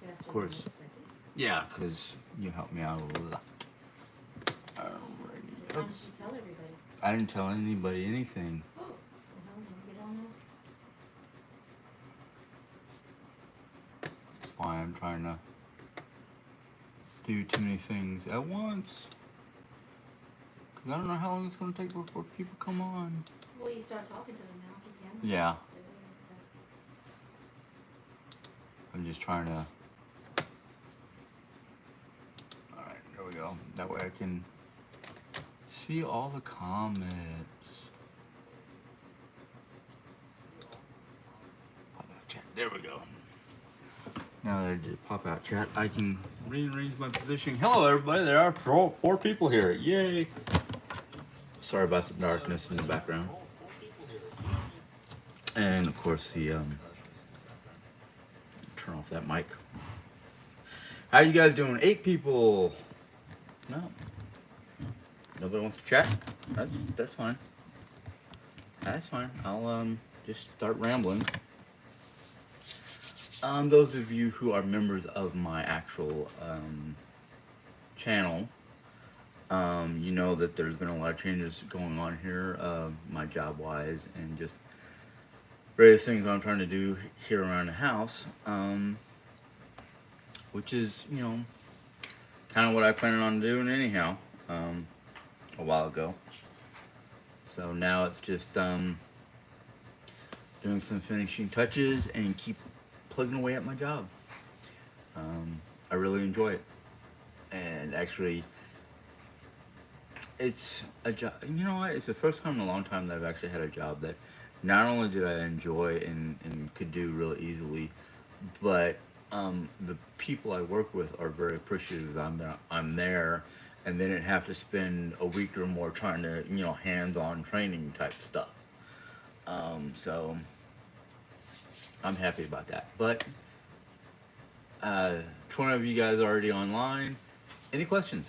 faster Of course. than expected. Yeah, because you helped me out a lot. What Alrighty. time did Oops. you tell everybody? I didn't tell anybody anything. Oh, well, you want to get on that? That's why I'm trying to do too many things at once. Because I don't know how long it's going to take before people come on. Well, you start talking to them now if you can. Yeah. Just do it. I'm just trying to. Alright, there we go. That way I can see all the comments. Pop out chat. There we go. Now that I did pop out chat, I can rearrange my positioning. Hello, everybody. There are four people here. Yay. Sorry about the darkness in the background. And of course, turn off that mic. How you guys doing? 8 people. No. Nobody wants to chat? That's fine. That's fine. I'll just start rambling. Those of you who are members of my actual channel, you know that there's been a lot of changes going on here, my job wise, and just various things I'm trying to do here around the house, which is, kind of what I planned on doing anyhow, a while ago. So now it's just doing some finishing touches and keep plugging away at my job. I really enjoy it, and actually, it's a job. You know what? It's the first time in a long time that I've actually had a job that not only did I enjoy and could do real easily, but the people I work with are very appreciative that I'm there, and they didn't have to spend a week or more trying to hands-on training type stuff. So I'm happy about that. But 20 of you guys are already online. Any questions?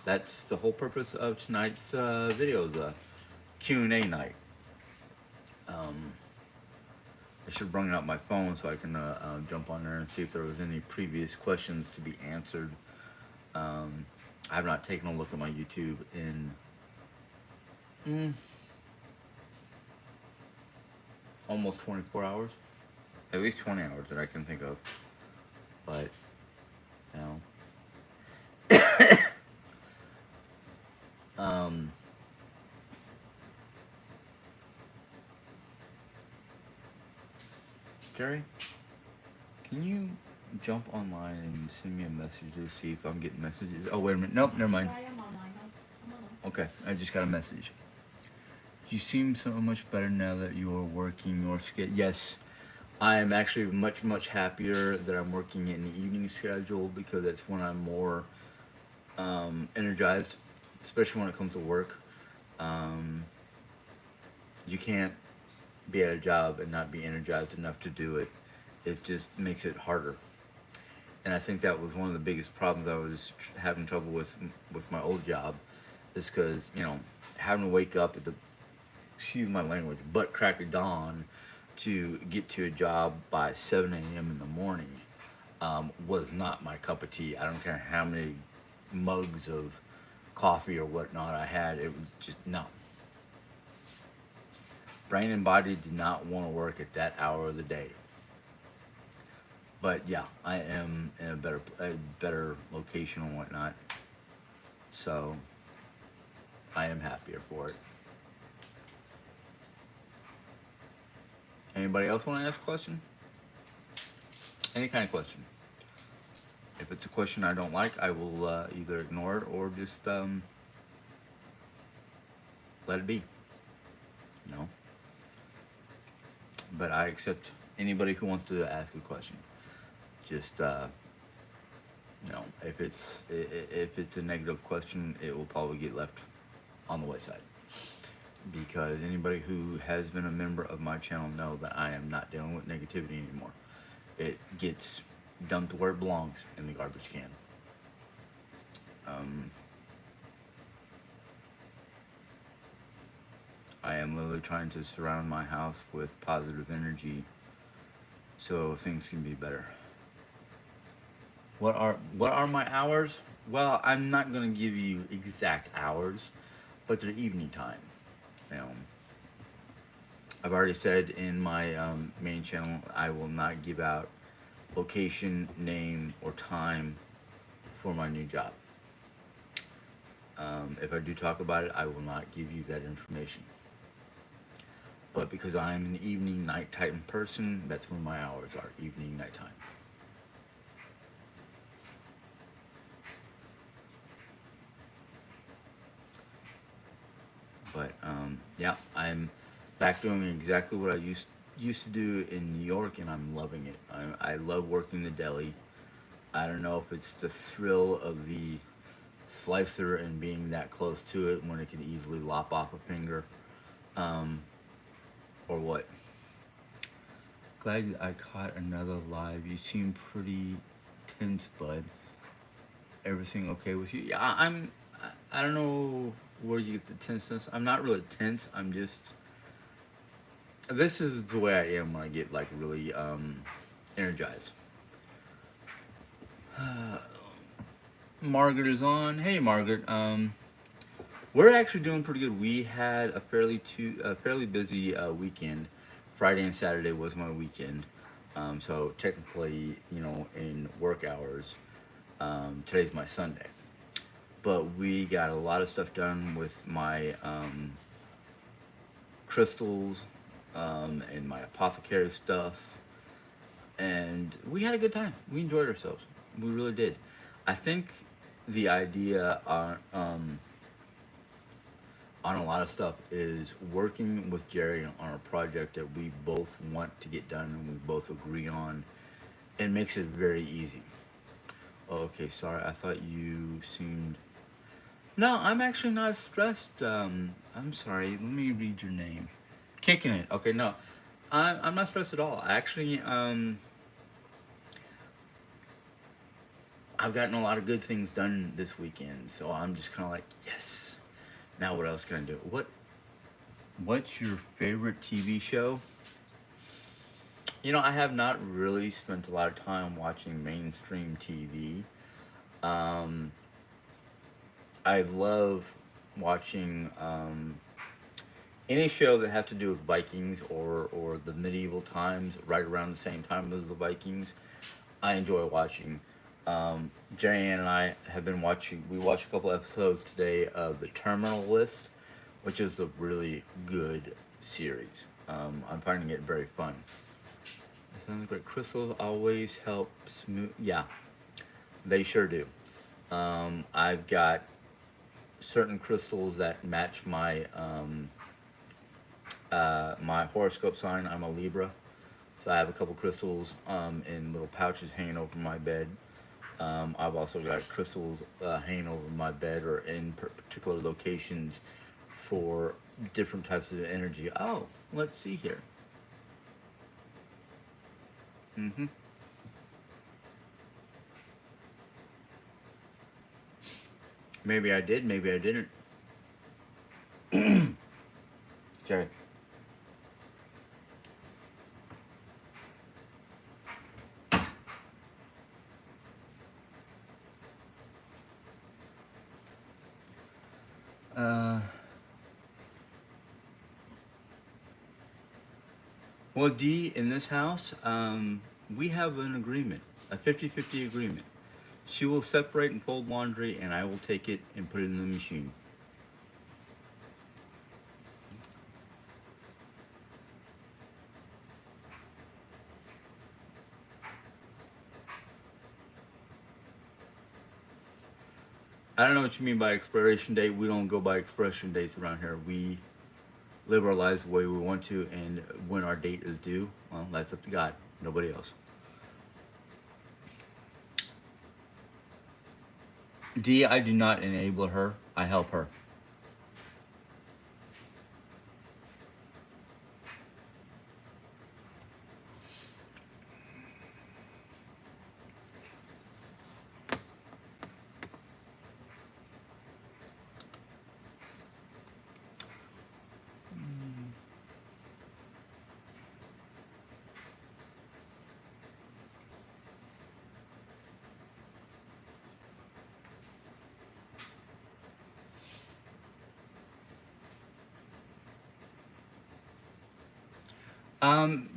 That's the whole purpose of tonight's video, the Q&A night. I should bring out my phone so I can jump on there and see if there was any previous questions to be answered. I have not taken a look at my YouTube in almost 24 hours. At least 20 hours that I can think of. But, Jerry, can you jump online and send me a message to see if I'm getting messages? Oh, wait a minute. Nope, never mind. I am online. I'm online. Okay, I just got a message. You seem so much better now that you are working your schedule. Yes, I am actually much, much happier that I'm working in the evening schedule because that's when I'm more energized, especially when it comes to work. Um, you can't be at a job and not be energized enough to do it. It just makes it harder. And I think that was one of the biggest problems I was having trouble with my old job, is because having to wake up at the, excuse my language, butt crack of dawn to get to a job by 7 a.m. in the morning was not my cup of tea. I don't care how many mugs of coffee or whatnot I had. It was just no. Brain and body did not want to work at that hour of the day. But yeah, I am in a better location and whatnot. So I am happier for it. Anybody else want to ask a question? Any kind of question. If it's a question I don't like, I will either ignore it or just let it be. But I accept anybody who wants to ask a question. Just if it's a negative question, it will probably get left on the wayside. Because anybody who has been a member of my channel know that I am not dealing with negativity anymore. It gets dumped where it belongs, in the garbage can. I am literally trying to surround my house with positive energy so things can be better. What are my hours? Well, I'm not gonna give you exact hours, but they're evening time. You know, I've already said in my main channel I will not give out location, name, or time for my new job. If I do talk about it, I will not give you that information. But because I'm an evening, nighttime person, that's when my hours are evening, nighttime. But yeah, I'm back doing exactly what I used to do in New York, and I'm loving it. I love working the deli. I don't know if it's the thrill of the slicer and being that close to it when it can easily lop off a finger, um, or what. Glad I caught another live. You seem pretty tense, bud. Everything okay with you? Yeah, I don't know where you get the tenseness. I'm not really tense. I'm just. This is the way I am when I get like really energized. Margaret is on. Hey, Margaret. We're actually doing pretty good. We had a fairly busy weekend. Friday and Saturday was my weekend. So technically, in work hours, today's my Sunday. But we got a lot of stuff done with my crystals and my apothecary stuff, and we had a good time. We enjoyed ourselves. We really did. I think the idea on a lot of stuff is working with Jerry on a project that we both want to get done and we both agree on. It makes it very easy. Okay, sorry. I thought you seemed. No, I'm actually not stressed. I'm sorry. Let me read your name. Kicking it. Okay, no, I'm not stressed at all. Actually, I've gotten a lot of good things done this weekend, so I'm just kind of like, yes. Now what else can I do? What's your favorite TV show? I have not really spent a lot of time watching mainstream TV. Um, I love watching any show that has to do with Vikings or the medieval times, right around the same time as the Vikings. I enjoy watching. Jerry Ann and I have been watching. We watched a couple episodes today of the Terminal List, which is a really good series. I'm finding it very fun. It sounds great. Crystals always help smooth. Yeah, they sure do. I've got certain crystals that match my horoscope sign. I'm a Libra, so I have a couple crystals in little pouches hanging over my bed. I've also got crystals hanging over my bed or in particular locations for different types of energy. Oh, let's see here. Mm-hmm. Maybe I did, maybe I didn't. Jerry. Uh, well, D, in this house, we have an agreement, a 50-50 agreement. She will separate and fold laundry, and I will take it and put it in the machine. I don't know what you mean by expiration date. We don't go by expiration dates around here. We live our lives the way we want to, and when our date is due, well, that's up to God, nobody else. D, I do not enable her. I help her.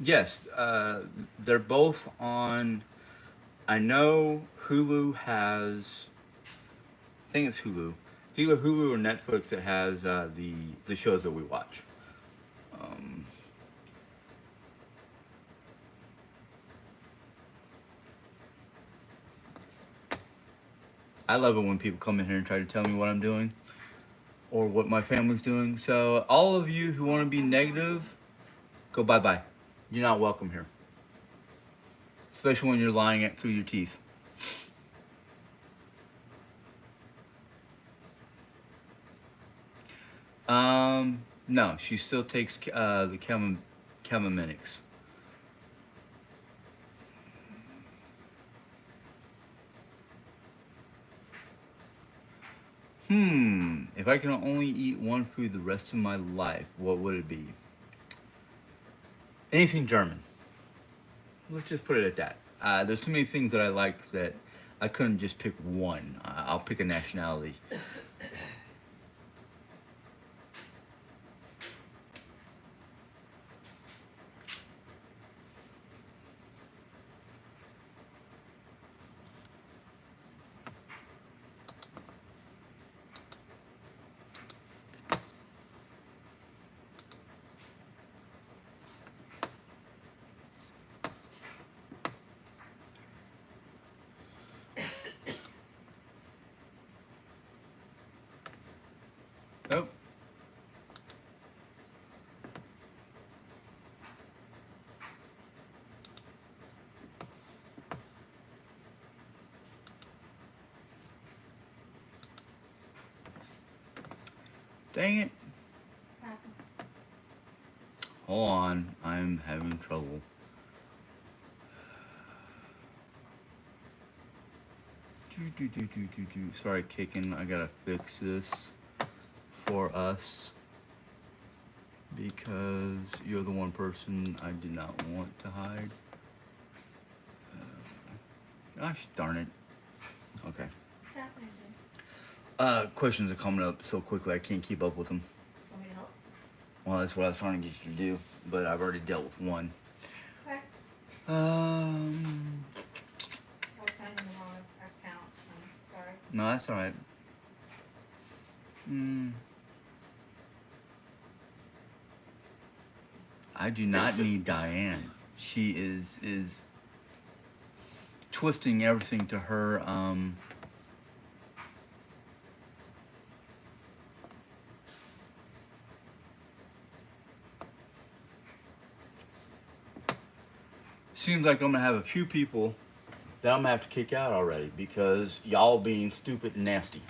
Yes, they're both on. I know Hulu has. I think it's Hulu. It's either Hulu or Netflix that has the shows that we watch. Um, I love it when people come in here and try to tell me what I'm doing or what my family's doing. So all of you who want to be negative, go bye bye. You're not welcome here, especially when you're lying it through your teeth. No, she still takes the Camominix. If I can only eat one food the rest of my life, what would it be? Anything German. Let's just put it at that. There's too many things that I like that I couldn't just pick one. I'll pick a nationality. Oh, dang it. Happened. Hold on. I'm having trouble. Sorry, kicking. I gotta fix this for us because you're the one person I did not want to hide. Gosh darn it. Okay. What's happening then? Questions are coming up so quickly I can't keep up with them. Want me to help? Well, that's what I was trying to get you to do, but I've already dealt with one. Okay. Um, I was signing the wrong account, so sorry. no, that's all right. I do not need Diane. She is twisting everything to her seems like I'm gonna have a few people that I'm gonna have to kick out already because y'all being stupid and nasty.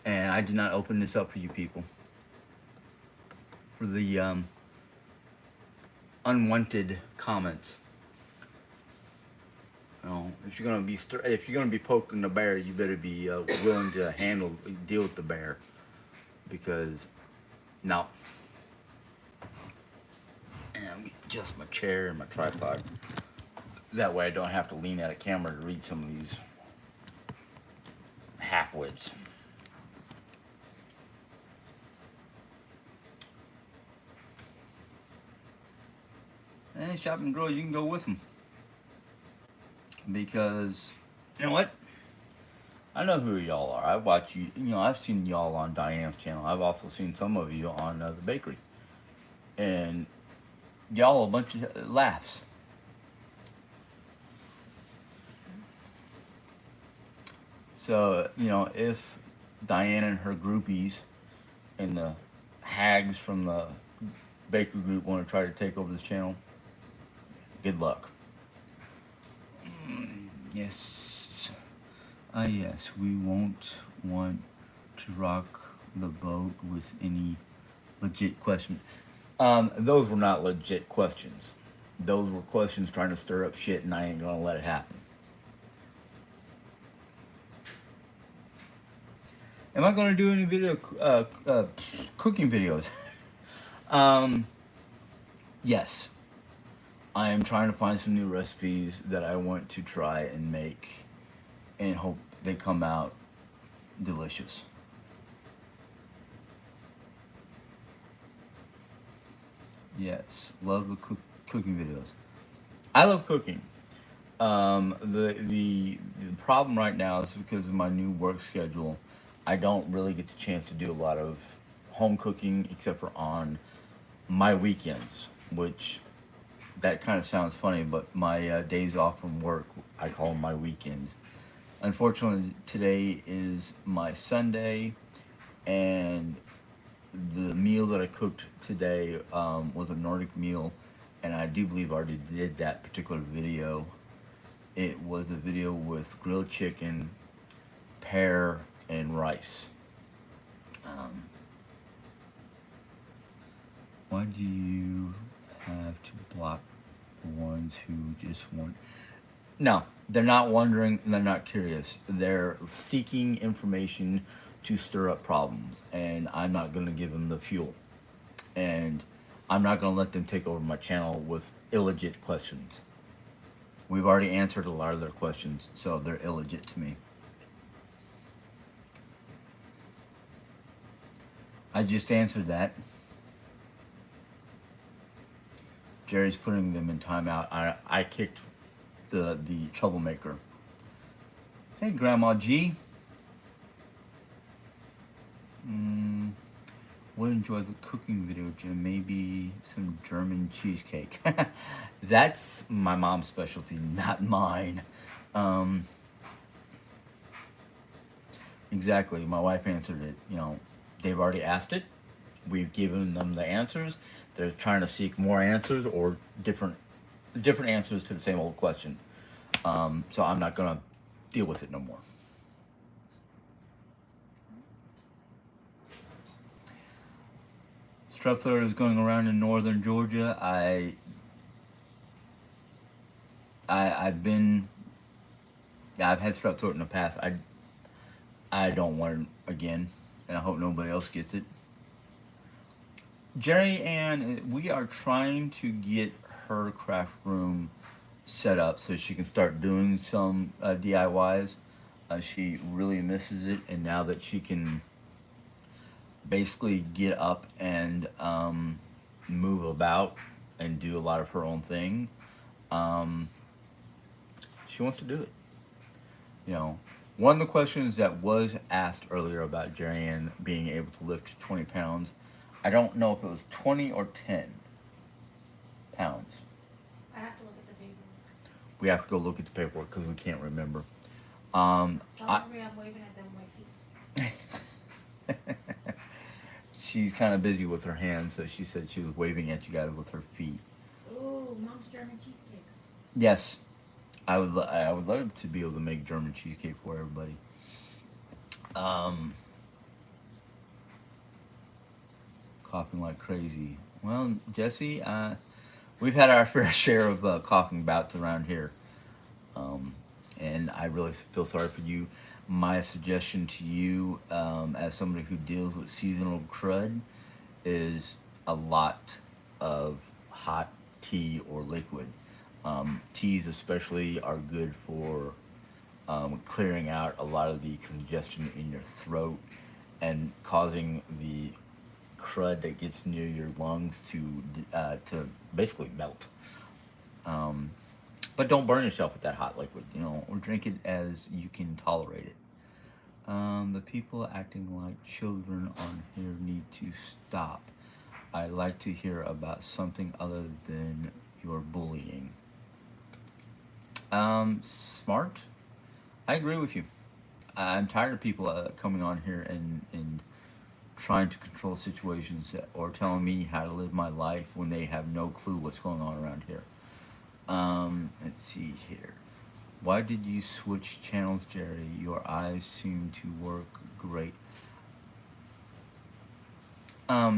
And I did not open this up for you people. For the unwanted comments. You know, if you're gonna be poking the bear, you better be willing to deal with the bear, because no. And I'm gonna adjust my chair and my tripod. That way I don't have to lean at a camera to read some of these half-wits. And shopping girl, you can go with them. Because, you know what? I know who y'all are. I watch you, I've seen y'all on Diane's channel. I've also seen some of you on the bakery. And y'all a bunch of laughs. So, if Diane and her groupies and the hags from the bakery group want to try to take over this channel, good luck. Yes. Yes, we won't want to rock the boat with any legit questions. Those were not legit questions. Those were questions trying to stir up shit, and I ain't gonna let it happen. Am I gonna do any cooking videos? Yes. I am trying to find some new recipes that I want to try and make and hope they come out delicious. Yes, love the cooking videos. I love cooking. The problem right now is because of my new work schedule. I don't really get the chance to do a lot of home cooking except for on my weekends, which that kind of sounds funny, but my days off from work, I call them my weekends. Unfortunately, today is my Sunday, and the meal that I cooked today was a Nordic meal, and I do believe I already did that particular video. It was a video with grilled chicken, pear, and rice. Um, why do you have to block the ones who just want? No, they're not wondering. They're not curious. They're seeking information to stir up problems, and I'm not going to give them the fuel. And I'm not going to let them take over my channel with illegit questions. We've already answered a lot of their questions, so they're illegit to me. I just answered that. Jerry's putting them in timeout. I kicked the troublemaker. Hey, Grandma G. Would enjoy the cooking video, Jim. Maybe some German cheesecake. That's my mom's specialty, not mine. Um, exactly. My wife answered it. You know, they've already asked it. We've given them the answers. They're trying to seek more answers or different answers to the same old question. So I'm not gonna deal with it no more. Strep throat is going around in northern Georgia. I've been I've had strep throat in the past. I don't want it again, and I hope nobody else gets it. Jerry Ann, we are trying to get her craft room set up so she can start doing some DIYs. She really misses it, and now that she can basically get up and move about and do a lot of her own thing, um, she wants to do it. You know, one of the questions that was asked earlier about Jerry Ann being able to lift 20 pounds, I don't know if it was 20 or 10 pounds. I have to look at the paperwork. We have to go look at the paperwork because we can't remember. Tell I, everybody I'm waving at them with my feet. she's kind of busy with her hands, so she said she was waving at you guys with her feet. Ooh, mom's German cheesecake. Yes, I would love to be able to make German cheesecake for everybody. Um, coughing like crazy. Well, Jesse, we've had our fair share of coughing bouts around here, um, and I really feel sorry for you. My suggestion to you, as somebody who deals with seasonal crud, is a lot of hot tea or liquid. Teas, especially, are good for clearing out a lot of the congestion in your throat and causing the crud that gets near your lungs to basically melt. Um, but don't burn yourself with that hot liquid, you know, or drink it as you can tolerate it. The people acting like children on here need to stop. I like to hear about something other than your bullying. Smart. I agree with you. I'm tired of people coming on here and trying to control situations or telling me how to live my life when they have no clue what's going on around here. Let's see here. Why did you switch channels, Jerry? Your eyes seem to work great.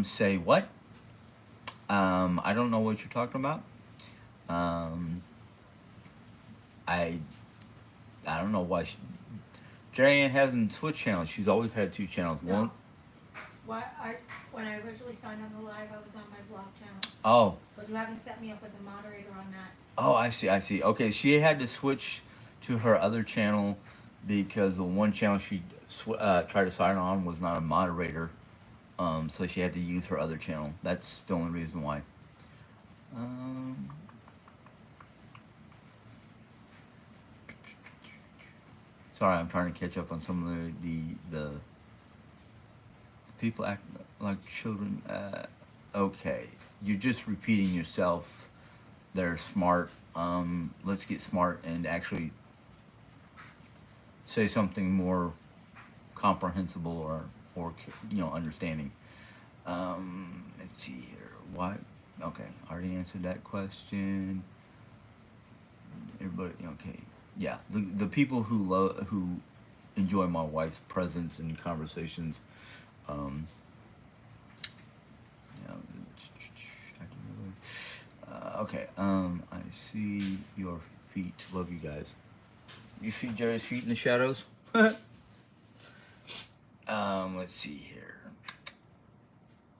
Say what? I don't know what you're talking about. Um, I I don't know why Jerry Ann hasn't switched channels. She's always had two channels. No. One, Why when I originally signed on the live, I was on my vlog channel. oh, But you haven't set me up as a moderator on that. oh, I see. Okay, she had to switch to her other channel because the one channel she tried to sign on was not a moderator. So she had to use her other channel. That's the only reason why. Um, sorry, I'm trying to catch up on some of the people act like children. Okay, you're just repeating yourself. They're smart. Let's get smart and actually say something more comprehensible or understanding. Let's see here. Why? Okay, I already answered that question. Everybody, okay, yeah. The people who enjoy my wife's presence and conversations. Um, you know, okay. I see your feet. Love you guys. You see Jerry's feet in the shadows? Let's see here.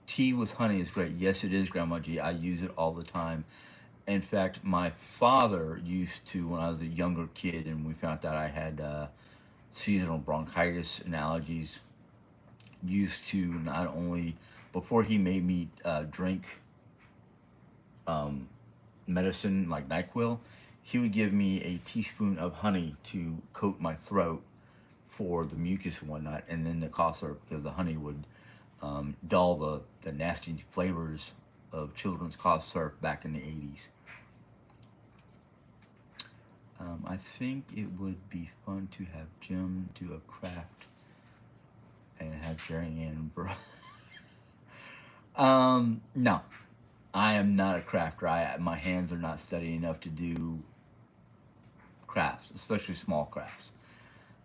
Tea with honey is great. Yes, it is, Grandma G. I use it all the time. In fact, my father used to, when I was a younger kid, and we found out I had seasonal bronchitis and allergies, used to not only, before he made me drink um, medicine like NyQuil, he would give me a teaspoon of honey to coat my throat for the mucus and whatnot, and then the cough syrup, because the honey would dull the nasty flavors of children's cough syrup back in the 80s. I think it would be fun to have Jim do a craft and have Jerry Ann bro. No, I am not a crafter. My hands are not steady enough to do crafts, especially small crafts.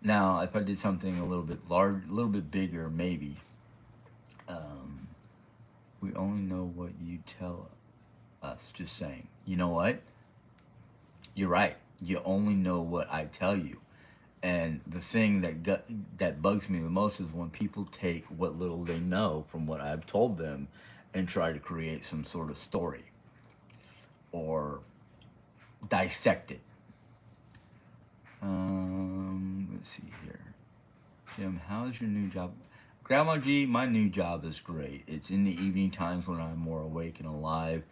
Now, if I did something a little bit large, a little bit bigger, maybe. Um, we only know what you tell us. Just saying. You know what? You're right. You only know what I tell you. And the thing that bugs me the most is when people take what little they know from what I've told them and try to create some sort of story or dissect it. Let's see here. Jim, how's your new job? Grandma G, my new job is great. It's in the evening times when I'm more awake and alive.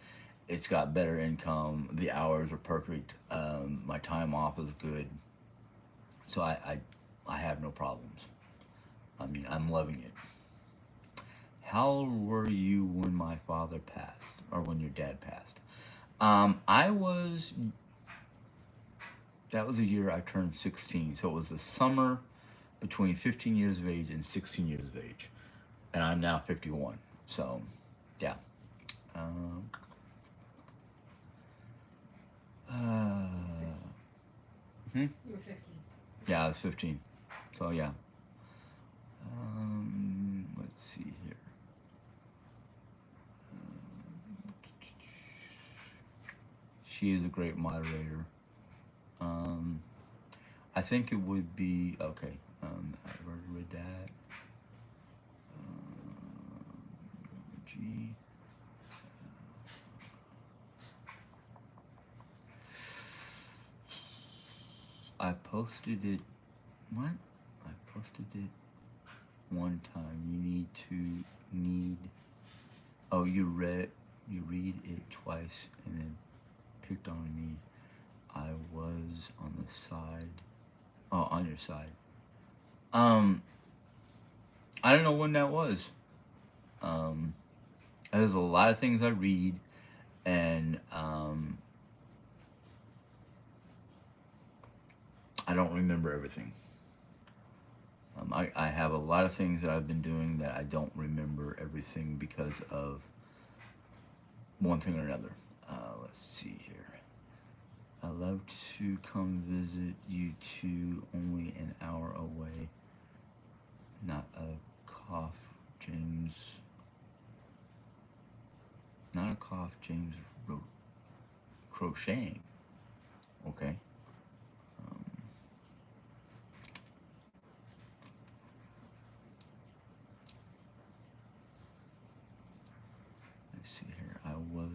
It's got better income. The hours are perfect. My time off is good. So I have no problems. I mean, I'm loving it. How old were you when my father passed, or when your dad passed? I was. That was the year I turned 16. So it was the summer between 15 years of age and 16 years of age, and I'm now 51. So, yeah. Um, uh, You were 15. yeah, I was 15. So yeah. Let's see here. She is a great moderator. Um, I think it would be okay. I already read that. G. I posted it. What? I posted it one time. You need. Oh, you read it twice and then picked on me. I was on the side. Oh, on your side. Um, I don't know when that was. Um, there's a lot of things I read, and I don't remember everything. I have a lot of things that I've been doing that I don't remember everything because of one thing or another. Let's see here. I love to come visit you two, only an hour away. Not a cough, James. Not a cough, James wrote crocheting. Okay. Um, let's see here. I was.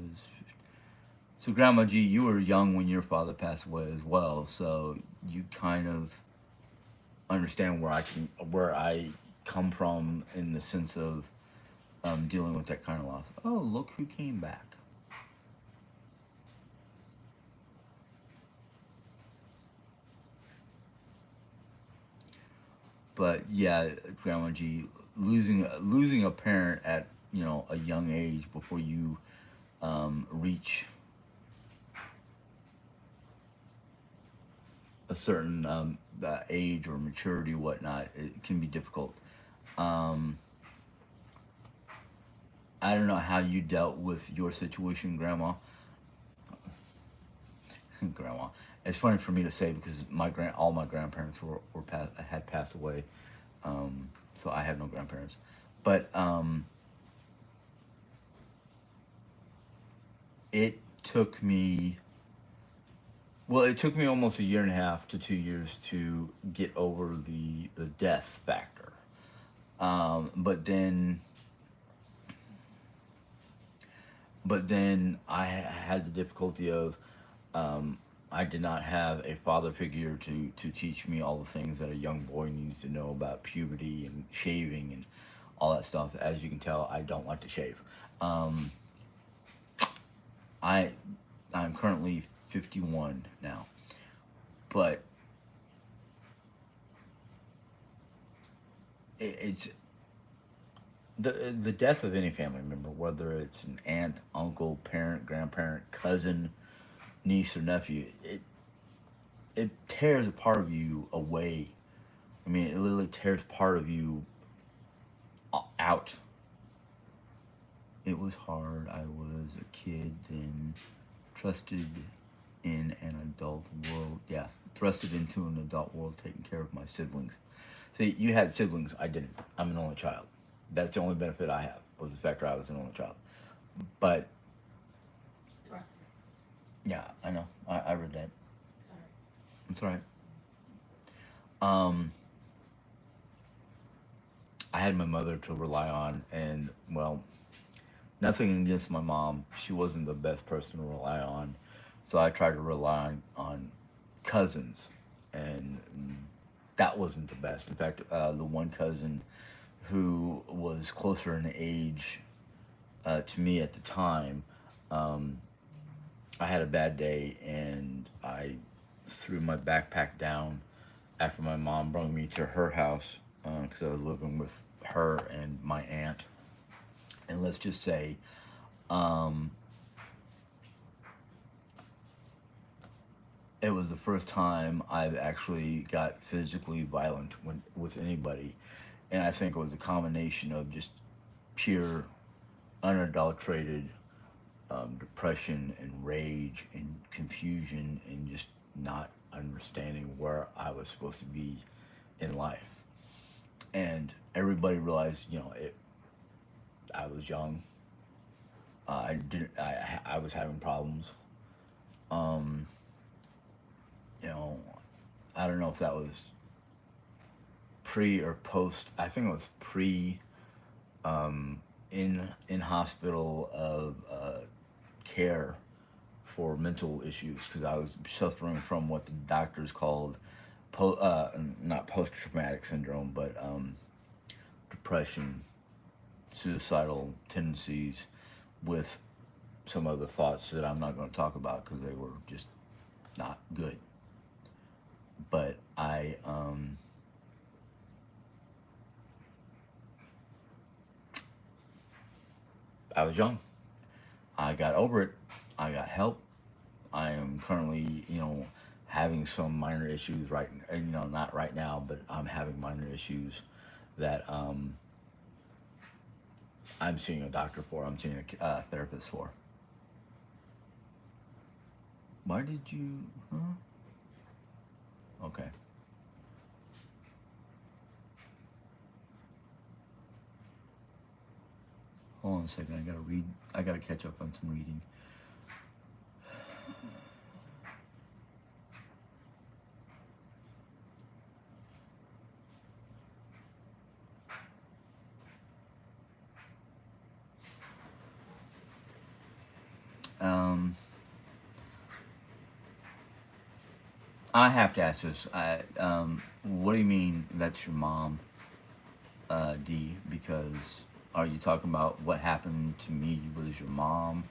So, Grandma G, you were young when your father passed away as well, so you kind of understand where I come from in the sense of dealing with that kind of loss. Oh, look who came back. But yeah, Grandma G, losing a parent at a young age before you reach a certain age or maturity, whatnot, it can be difficult. Um, I don't know how you dealt with your situation, Grandma. Grandma. It's funny for me to say because all my grandparents had passed away, so I have no grandparents. But it took me it took me almost a year and a half to 2 years to get over the death factor. But then I had the difficulty of I did not have a father figure to teach me all the things that a young boy needs to know about puberty and shaving and all that stuff. As you can tell, I don't like to shave. Um, I I'm currently 51 now, but it's the death of any family member, whether it's an aunt, uncle, parent, grandparent, cousin, niece, or nephew. It tears a part of you away. I mean, it literally tears part of you out. It was hard. I was a kid then, trusted in an adult world. Yeah, thrusted into an adult world, taking care of my siblings. See, you had siblings. I didn't. I'm an only child. That's the only benefit I have was the fact that I was an only child. But Trust yeah, I know. I read that. Sorry. It's all right. Um, I had my mother to rely on, and well, nothing against my mom. She wasn't the best person to rely on, so I tried to rely on cousins, and that wasn't the best. In fact, the one cousin who was closer in age to me at the time, um, I had a bad day and I threw my backpack down after my mom brought me to her house because I was living with her and my aunt. And let's just say, um, it was the first time I've actually got physically violent with anybody. And I think it was a combination of just pure, unadulterated depression and rage and confusion and just not understanding where I was supposed to be in life. And everybody realized, I was young. I didn't. I was having problems. Um, you know, I don't know if that was pre or post. I think it was pre in hospital of care for mental issues because I was suffering from what the doctors called not post traumatic syndrome, but depression, suicidal tendencies, with some other thoughts that I'm not going to talk about because they were just not good. But I was young. I got over it. I got help. I am currently, having some minor issues right, not right now, but I'm having minor issues that I'm seeing a doctor for. I'm seeing a therapist for. Why did you? Huh? Okay. Hold on a second. I gotta read. I gotta catch up on some reading. Um, I have to ask this. What do you mean that's your mom, D? Because are you talking about what happened to me was your mom,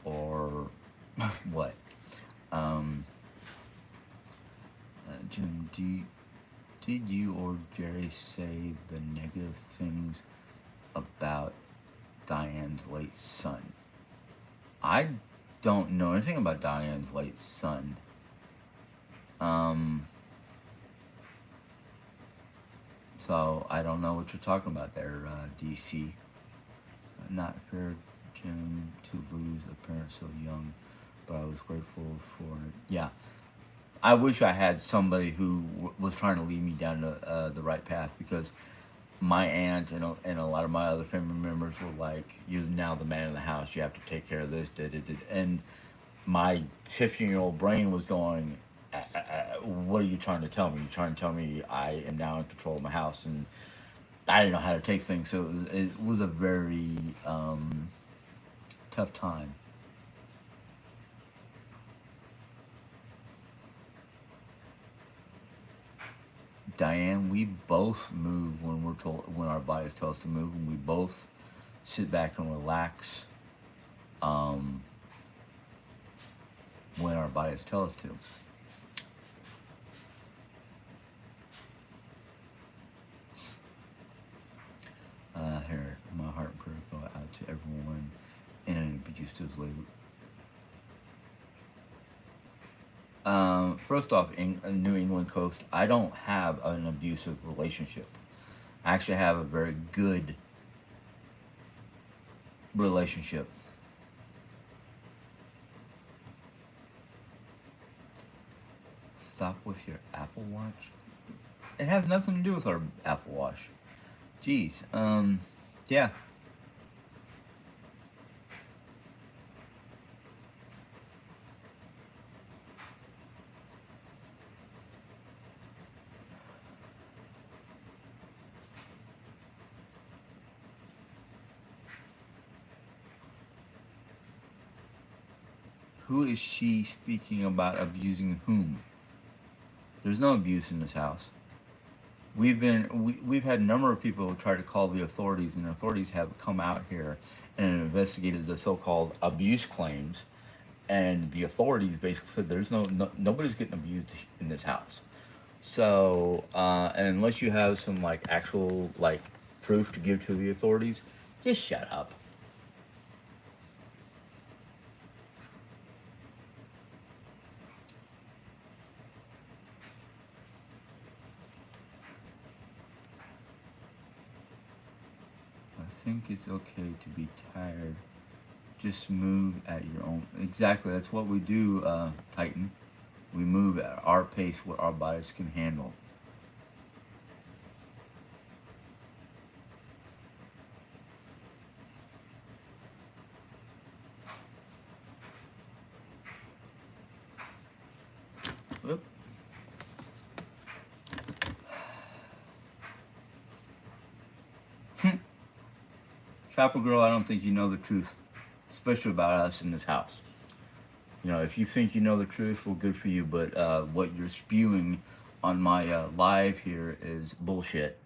or what? Um, Jim D. Did you or Jerry say the negative things about Diane's late son? I don't know anything about Diane's late son. So I don't know what you're talking about there, DC. Not fair, Jim, to lose a parent so young, but I was grateful for it. Yeah, I wish I had somebody who was trying to lead me down the right path, because my aunt and a lot of my other family members were like, "You're now the man in the house. You have to take care of this." And my 15-year-old brain was going, "What are you trying to tell me? You're trying to tell me I am now in control of my house?" And I didn't know how to take things, so it was a very tough time. Diane, we both move when we're told, when our bodies tell us to move, and we both sit back and relax when our bodies tell us to. Here, my heart and prayer go out to everyone in an abusive labor. First off, in New England coast, I don't have an abusive relationship. I actually have a very good relationship. Stop with your Apple Watch. It has nothing to do with our Apple Watch. Jeez. Yeah. Who is she speaking about abusing whom? There's no abuse in this house. We've had a number of people try to call the authorities, and the authorities have come out here and investigated the so-called abuse claims, and the authorities basically said there's nobody's getting abused in this house. So and unless you have some like actual like proof to give to the authorities, just shut up. I think it's okay to be tired. Just move at your own. Exactly, that's what we do, Titan. We move at our pace, what our bodies can handle. Whoop. Chapel Girl, I don't think you know the truth, especially about us in this house. You know, if you think you know the truth, well, good for you. But what you're spewing on my live here is bullshit.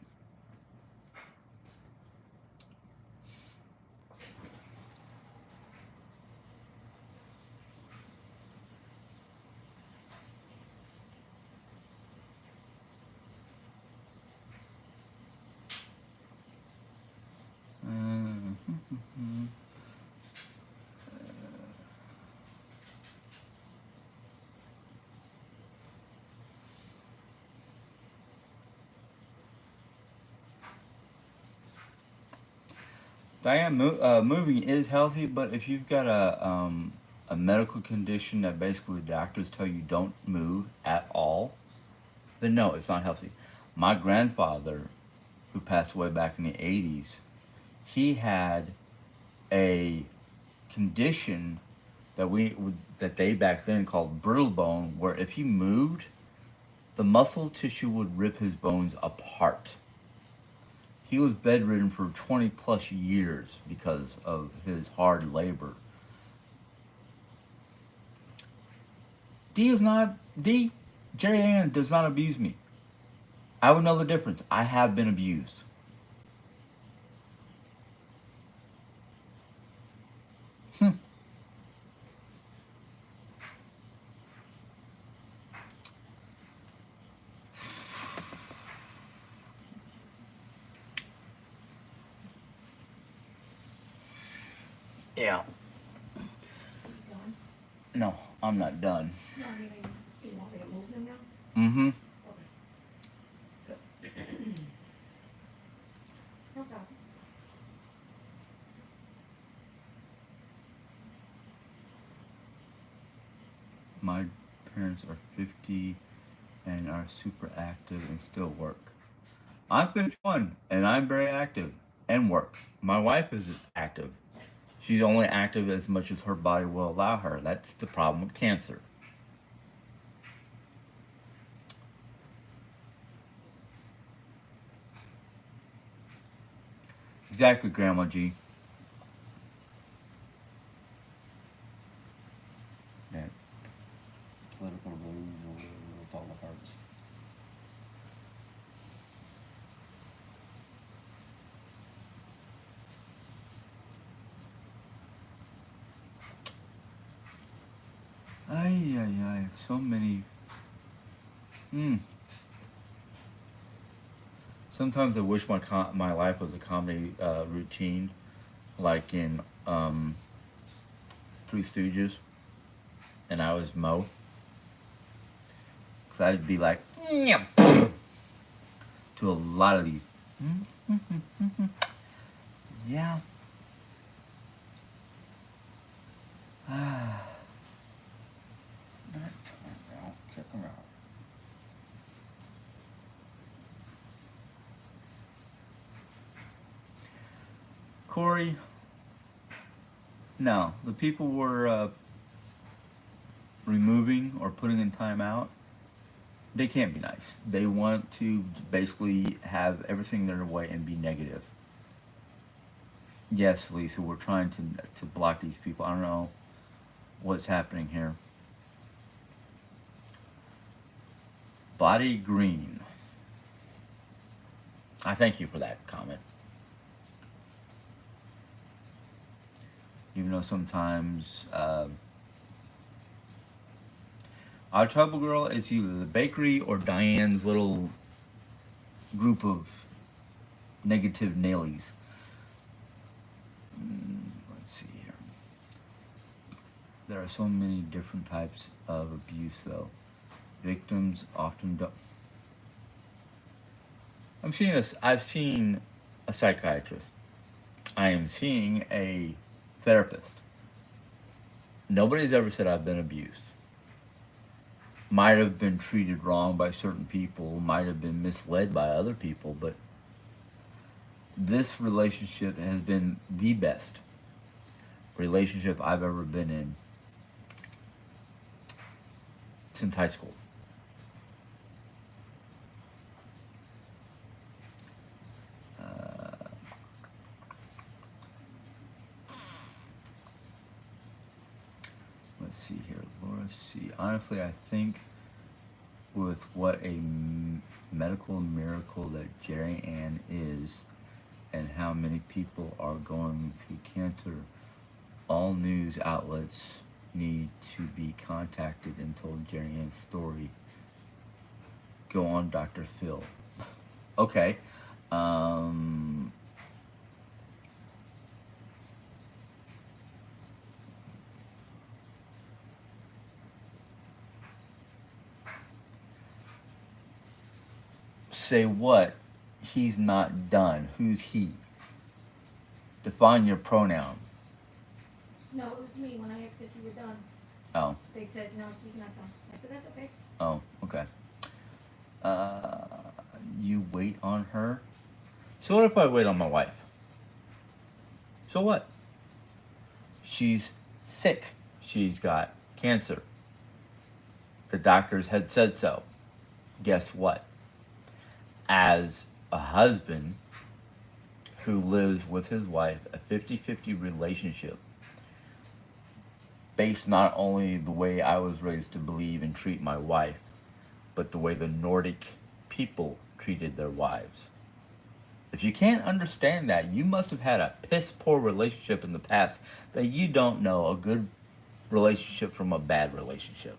Diane, moving is healthy, but if you've got a medical condition that basically doctors tell you don't move at all, then no, it's not healthy. My grandfather, who passed away back in the 80s, he had a condition that they back then called brittle bone, where if he moved, the muscle tissue would rip his bones apart. He was bedridden for 20 plus years because of his hard labor. Jerry Ann does not abuse me. I would know the difference. I have been abused. Yeah. You done? No, I'm not done. No, I mean, you want me to move them now? Mm-hmm. Okay. It's no problem. My parents are 50 and are super active and still work. I'm 51 and I'm very active and work. My wife is active. She's only active as much as her body will allow her. That's the problem with cancer. Exactly, Grandma G. That political move with all the hearts. Ay, ay, ay. So many. Hmm. Sometimes I wish my life was a comedy routine, like in Three Stooges, and I was Mo. Because I'd be like, "Nyah," to a lot of these. Yeah. Check them out. Corey, no. The people were removing or putting in timeout, they can't be nice. They want to basically have everything their way and be negative. Yes, Lisa, we're trying to block these people. I don't know what's happening here. Body Green. I thank you for that comment. Even though sometimes our trouble girl is either the bakery or Diane's little group of negative nailies. Let's see here. There are so many different types of abuse, though. Victims often don't. I've seen a psychiatrist. I am seeing a therapist. Nobody's ever said I've been abused. Might have been treated wrong by certain people, might have been misled by other people, but this relationship has been the best relationship I've ever been in since high school. Let's see here, Laura C. Honestly, I think with what a medical miracle that Jerry Ann is and how many people are going through cancer, all news outlets need to be contacted and told Jerry Ann's story. Go on, Dr. Phil. Okay. Say what? He's not done. Who's he? Define your pronoun. No, it was me when I asked if you were done. Oh. They said, no, she's not done. I said, that's okay. Oh, okay. You wait on her? So what if I wait on my wife? So what? She's sick. She's got cancer. The doctors had said so. Guess what? As a husband who lives with his wife, a 50-50 relationship, based not only the way I was raised to believe and treat my wife, but the way the Nordic people treated their wives. If you can't understand that, you must have had a piss poor relationship in the past that you don't know a good relationship from a bad relationship.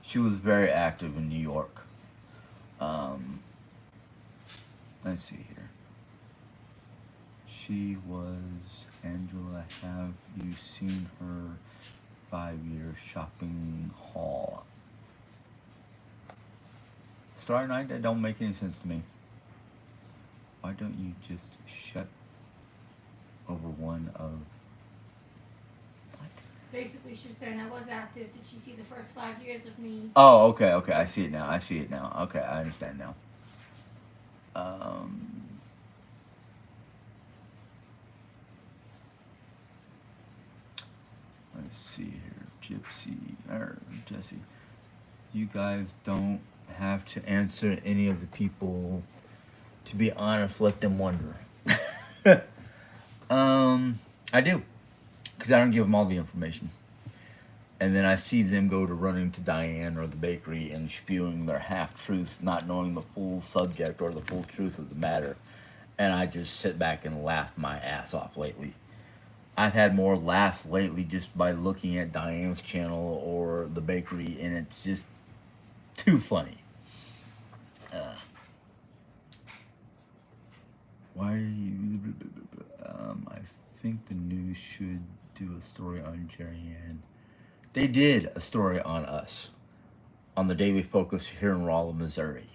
She was very active in New York. Let's see here. She was Angela. Have you seen her 5-year shopping haul? Starry Night, that don't make any sense to me. Why don't you just shut over one of what? Basically, she was saying I was active. Did she see the first 5 years of me? Oh, okay, okay. I see it now. I see it now. Okay, I understand now. Let's see here, Gypsy or Jesse. You guys don't have to answer any of the people. To be honest, let them wonder. I do, because I don't give them all the information. And then I see them go to running to Diane or the bakery and spewing their half truths, not knowing the full subject or the full truth of the matter. And I just sit back and laugh my ass off lately. I've had more laughs lately just by looking at Diane's channel or the bakery, and it's just too funny. Why are you? I think the news should do a story on Jerry Ann. They did a story on us on the Daily Focus here in Rolla, Missouri.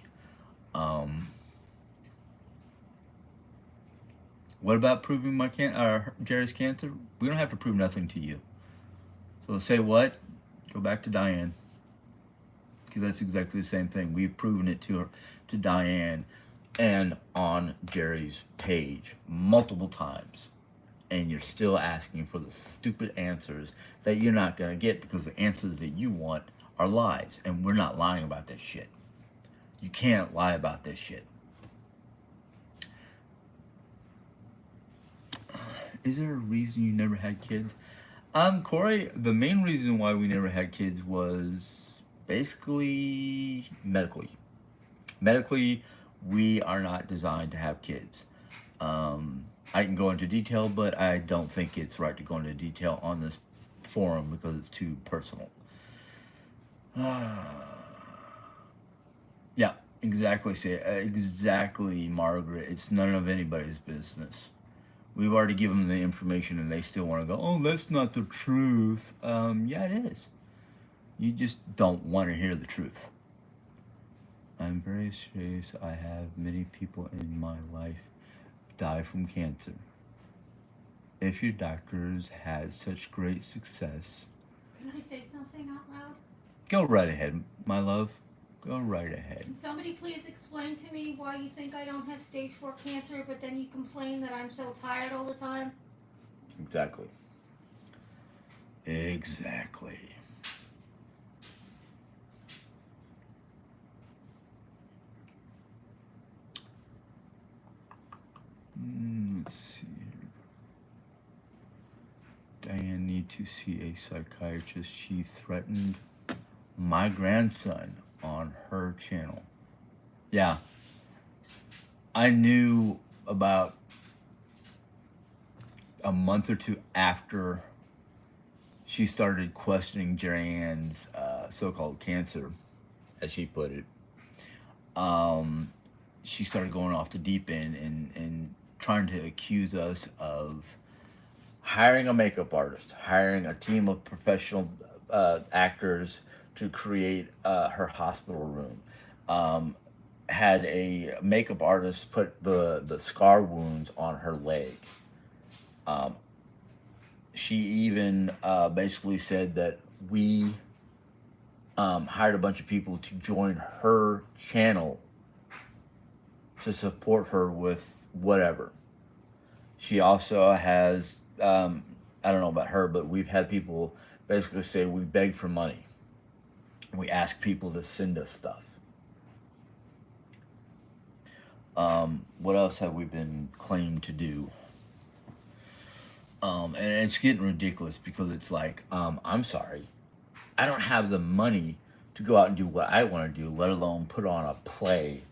What about proving Jerry's cancer? We don't have to prove nothing to you. So say what? Go back to Diane, because that's exactly the same thing. We've proven it to her, to Diane, and on Jerry's page multiple times. And you're still asking for the stupid answers that you're not going to get, because the answers that you want are lies. And we're not lying about this shit. You can't lie about this shit. Is there a reason you never had kids? Corey, the main reason why we never had kids was basically medically. Medically, we are not designed to have kids. I can go into detail, but I don't think it's right to go into detail on this forum because it's too personal. Yeah, exactly, exactly, Margaret. It's none of anybody's business. We've already given them the information and they still want to go, oh, that's not the truth. Yeah, it is. You just don't want to hear the truth. I'm very serious. I have many people in my life die from cancer. If your doctors had such great success... Can I say something out loud? Go right ahead, my love. Go right ahead. Can somebody please explain to me why you think I don't have stage 4 cancer, but then you complain that I'm so tired all the time? Exactly. Exactly. Let's see here. Diane need to see a psychiatrist. She threatened my grandson on her channel. Yeah. I knew about a month or two after she started questioning Jerry Ann's so-called cancer, as she put it. She started going off the deep end and trying to accuse us of hiring a makeup artist, hiring a team of professional actors to create her hospital room. Had a makeup artist put the scar wounds on her leg. She even basically said that we hired a bunch of people to join her channel to support her with whatever. She also has, I don't know about her, but we've had people basically say we beg for money. We ask people to send us stuff. What else have we been claimed to do? And it's getting ridiculous because it's like, I'm sorry, I don't have the money to go out and do what I want to do, let alone put on a play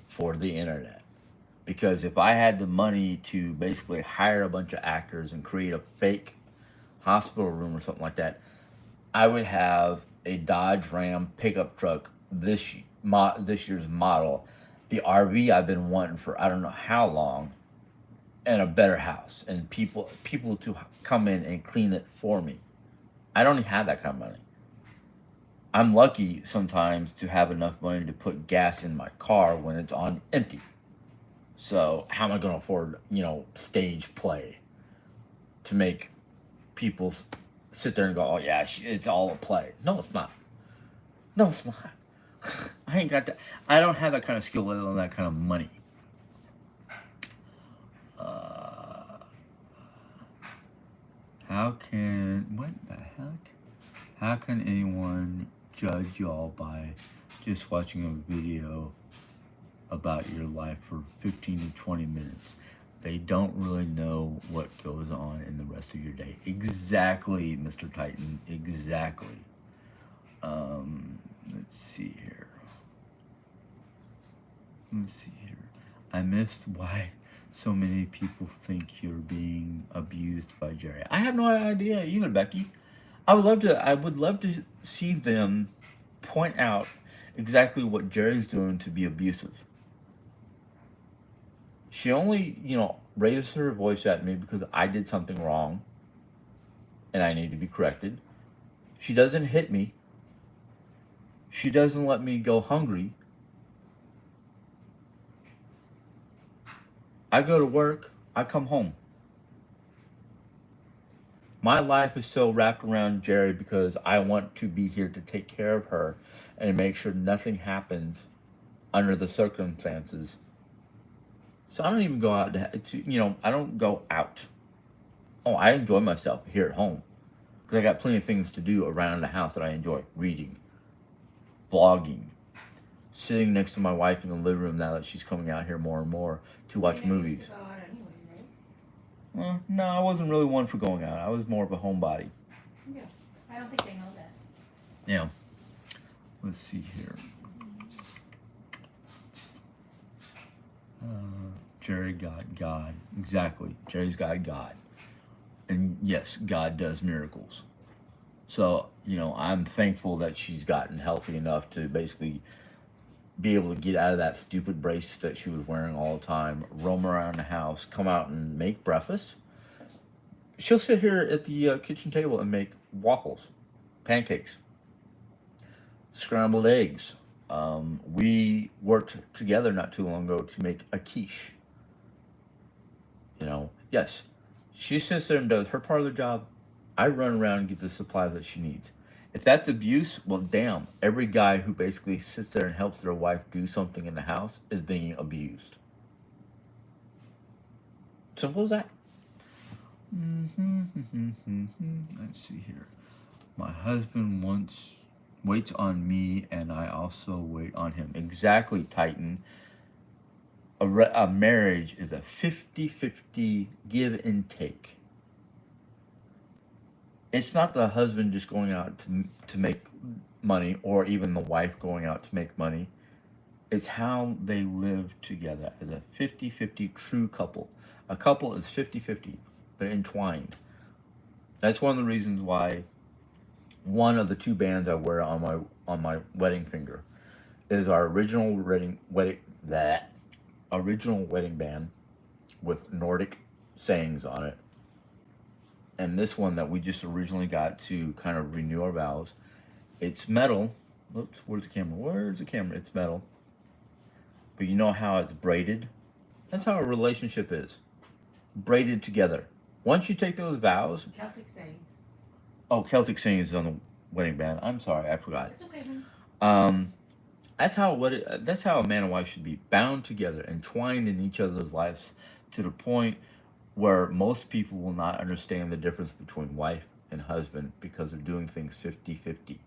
for the internet. Because if I had the money to basically hire a bunch of actors and create a fake hospital room or something like that, I would have a Dodge Ram pickup truck this year's model, the RV I've been wanting for I don't know how long, and a better house and people to come in and clean it for me. I don't have that kind of money. I'm lucky sometimes to have enough money to put gas in my car when it's on empty. So how am I going to afford, stage play to make people sit there and go, "Oh yeah, it's all a play." No, it's not. No, it's not. I ain't got that. I don't have that kind of skill, let alone that kind of money. Uh, how can what the heck? How can anyone judge y'all by just watching a video about your life for 15 to 20 minutes? They don't really know what goes on in the rest of your day. Exactly, Mr. Titan. Exactly. Let's see here. Let's see here. I missed why so many people think you're being abused by Jerry. I have no idea either, Becky. I would love to see them point out exactly what Jerry's doing to be abusive. She only, raised her voice at me because I did something wrong and I need to be corrected. She doesn't hit me. She doesn't let me go hungry. I go to work, I come home. My life is so wrapped around Jerry because I want to be here to take care of her and make sure nothing happens under the circumstances. So I don't even go out I don't go out. Oh, I enjoy myself here at home because I got plenty of things to do around the house that I enjoy: reading, blogging, sitting next to my wife in the living room now that she's coming out here more and more to watch movies. Go out anyway, right? Well, no, I wasn't really one for going out. I was more of a homebody. Yeah. I don't think they know that. Yeah. Let's see here. Jerry got God. Exactly. Jerry's got God. And yes, God does miracles. So, I'm thankful that she's gotten healthy enough to basically be able to get out of that stupid brace that she was wearing all the time, roam around the house, come out and make breakfast. She'll sit here at the kitchen table and make waffles, pancakes, scrambled eggs. We worked together not too long ago to make a quiche. Yes, she sits there and does her part of the job. I run around and get the supplies that she needs. If that's abuse, well, damn. Every guy who basically sits there and helps their wife do something in the house is being abused. Simple as that. Let's see here. My husband waits on me, and I also wait on him. Exactly, Titan. A marriage is a 50-50 give and take. It's not the husband just going out to make money, or even the wife going out to make money. It's how they live together as a 50-50 true couple. A couple is 50-50. They're entwined. That's one of the reasons why one of the two bands I wear on my wedding finger is our original wedding band with Nordic sayings on it. And this one that we just originally got to kind of renew our vows. It's metal. Oops, where's the camera? Where's the camera? It's metal. But you know how it's braided? That's how a relationship is. Braided together. Once you take those vows. Celtic sayings. Oh, Celtic sayings is on the wedding band. I'm sorry, I forgot. It's okay, man. That's how a man and wife should be, bound together, entwined in each other's lives to the point where most people will not understand the difference between wife and husband because they're doing things 50-50.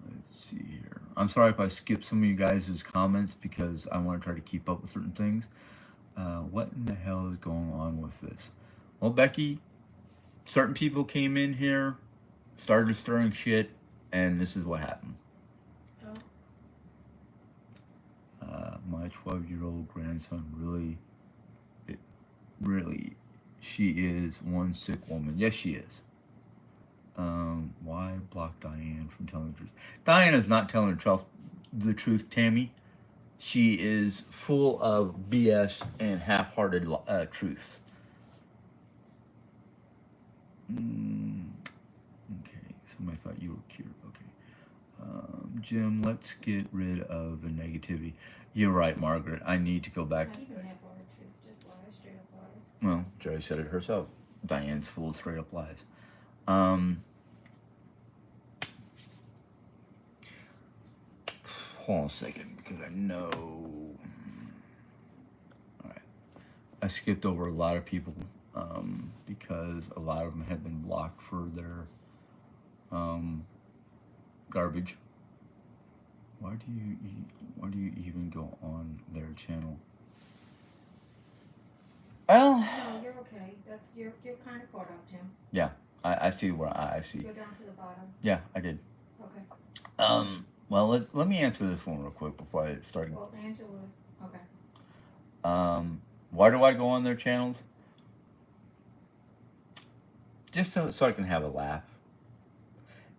Let's see here. I'm sorry if I skipped some of you guys' comments because I want to try to keep up with certain things. What in the hell is going on with this? Well, Becky, certain people came in here, started stirring shit, and this is what happened. Oh. My 12-year-old grandson really she is one sick woman. Yes, she is. Why block Diane from telling the truth? Diane is not telling the truth, Tammy. She is full of BS and half-hearted truths. Okay, somebody thought you were cute. Okay. Jim, let's get rid of the negativity. You're right, Margaret. I need to go back. Not even half-hearted truths, just lies, straight up lies. Well, Jerry said it herself. Diane's full of straight up lies. Hold on a second, because I know. All right. I skipped over a lot of people because a lot of them have been blocked for their garbage. Why do you even go on their channel? Well, No, you're okay. You're kind of caught up, Jim. Yeah, I see where I see. Go down to the bottom. Yeah, I did. Okay. Well, let me answer this one real quick before I start. Well, Angela's okay. Why do I go on their channels? Just so I can have a laugh.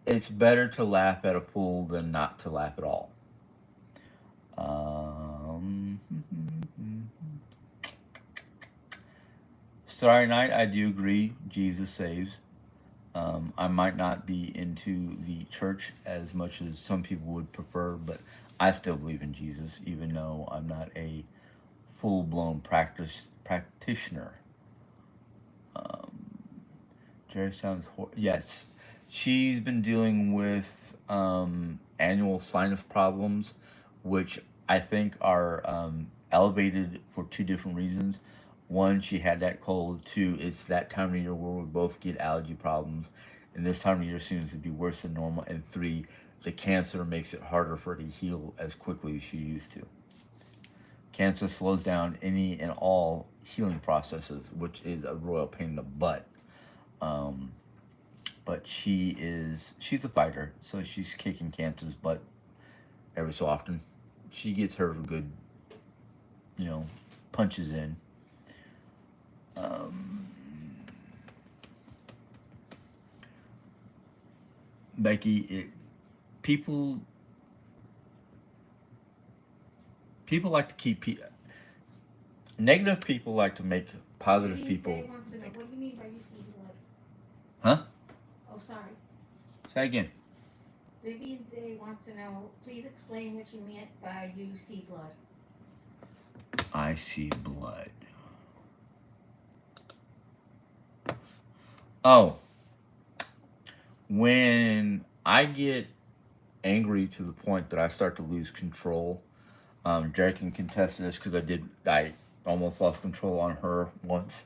It's better to laugh at a fool than not to laugh at all. Starry Night, I do agree. Jesus saves. I might not be into the church as much as some people would prefer, but I still believe in Jesus, even though I'm not a full-blown practitioner. Jerry sounds yes. She's been dealing with annual sinus problems, which I think are elevated for two different reasons. One, she had that cold. Two, it's that time of year where we both get allergy problems, and this time of year seems to be worse than normal. And three, the cancer makes it harder for her to heal as quickly as she used to. Cancer slows down any and all healing processes, which is a royal pain in the butt. But she's a fighter, so she's kicking cancer's butt every so often. She gets her good, punches in. Becky, people like to keep negative people like to make positive people. Wants to know, what do you mean by you see blood? Huh? Oh, sorry. Say again. Vivian Zay wants to know, please explain what you meant by you see blood. I see blood. Oh. When I get angry to the point that I start to lose control, Jerry can contest this because I almost lost control on her once.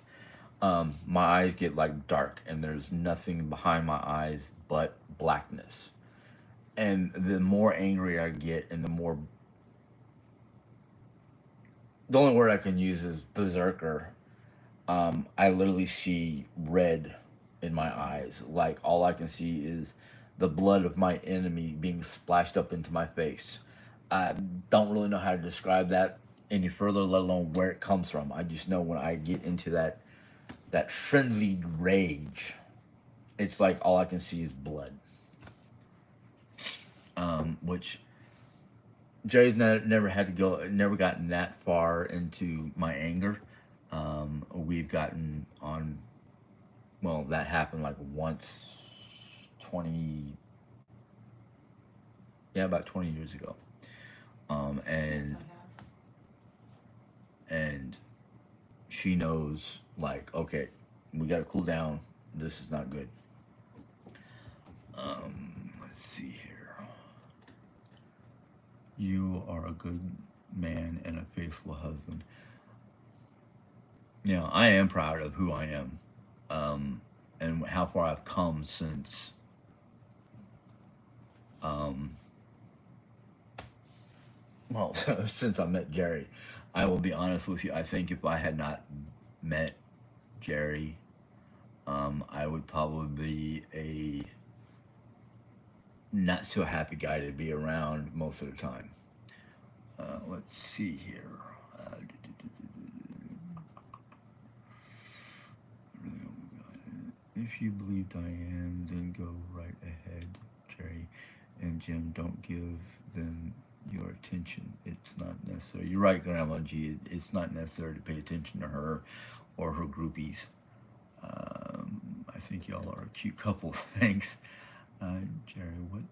My eyes get like dark and there's nothing behind my eyes but blackness. And the more angry I get and the only word I can use is berserker. I literally see red in my eyes. Like all I can see is the blood of my enemy being splashed up into my face. I don't really know how to describe that any further, let alone where it comes from. I just know when I get into that frenzied rage, it's like all I can see is blood. Which Jay's never gotten that far into my anger. We've gotten on, well, that happened like once, about 20 years ago. And she knows, like, okay, we gotta cool down. This is not good. Let's see here. You are a good man and a faithful husband. I am proud of who I am, and how far I've come since, since I met Jerry. I will be honest with you. I think if I had not met Jerry, I would probably be a not so happy guy to be around most of the time. Let's see here. If you believe Diane, then go right ahead, Jerry. And Jim, don't give them your attention. It's not necessary. You're right, Grandma G. It's not necessary to pay attention to her or her groupies. I think y'all are a cute couple. Thanks. Jerry, what?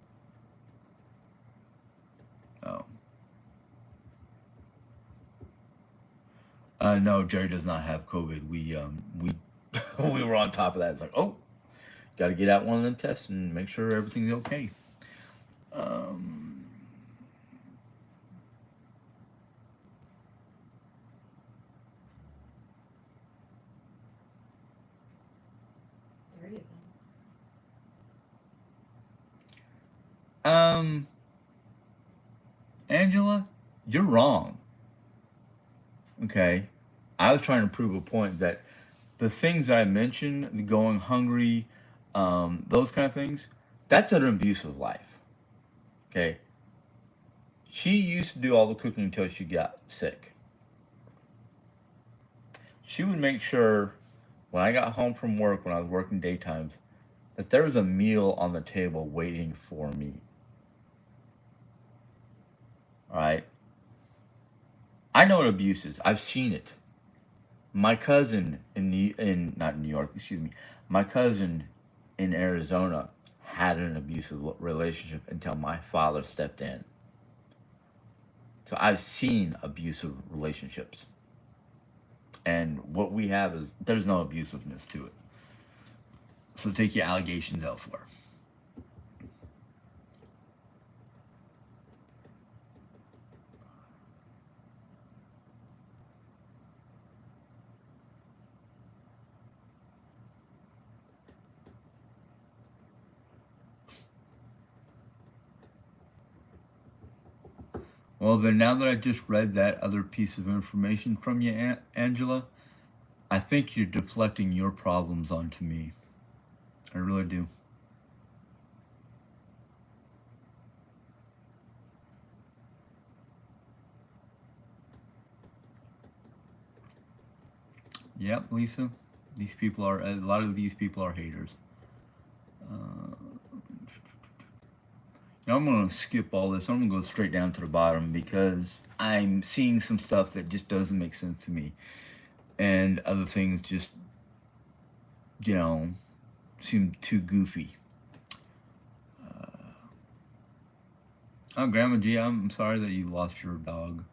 Oh. No, Jerry does not have COVID. We we were on top of that. It's like, oh, got to get out one of them tests and make sure everything's okay. Um, Three of them. Angela, you're wrong. Okay, I was trying to prove a point that the things that I mentioned, the going hungry, those kind of things, that's an abusive life. Okay, she used to do all the cooking until she got sick. She would make sure when I got home from work, when I was working daytimes, that there was a meal on the table waiting for me. All right, I know what abuse is. I've seen it. My cousin in not New York, excuse me, my cousin in Arizona had an abusive relationship until my father stepped in. So I've seen abusive relationships, and what we have is there's no abusiveness to it. So take your allegations elsewhere. Well, then now that I just read that other piece of information from you, Angela, I think you're deflecting your problems onto me. I really do. Yep, Lisa. These people are a lot of these people are haters. Now I'm gonna skip all this. I'm gonna go straight down to the bottom because I'm seeing some stuff that just doesn't make sense to me, and other things just, you know, seem too goofy. Oh, Grandma G, I'm sorry that you lost your dog.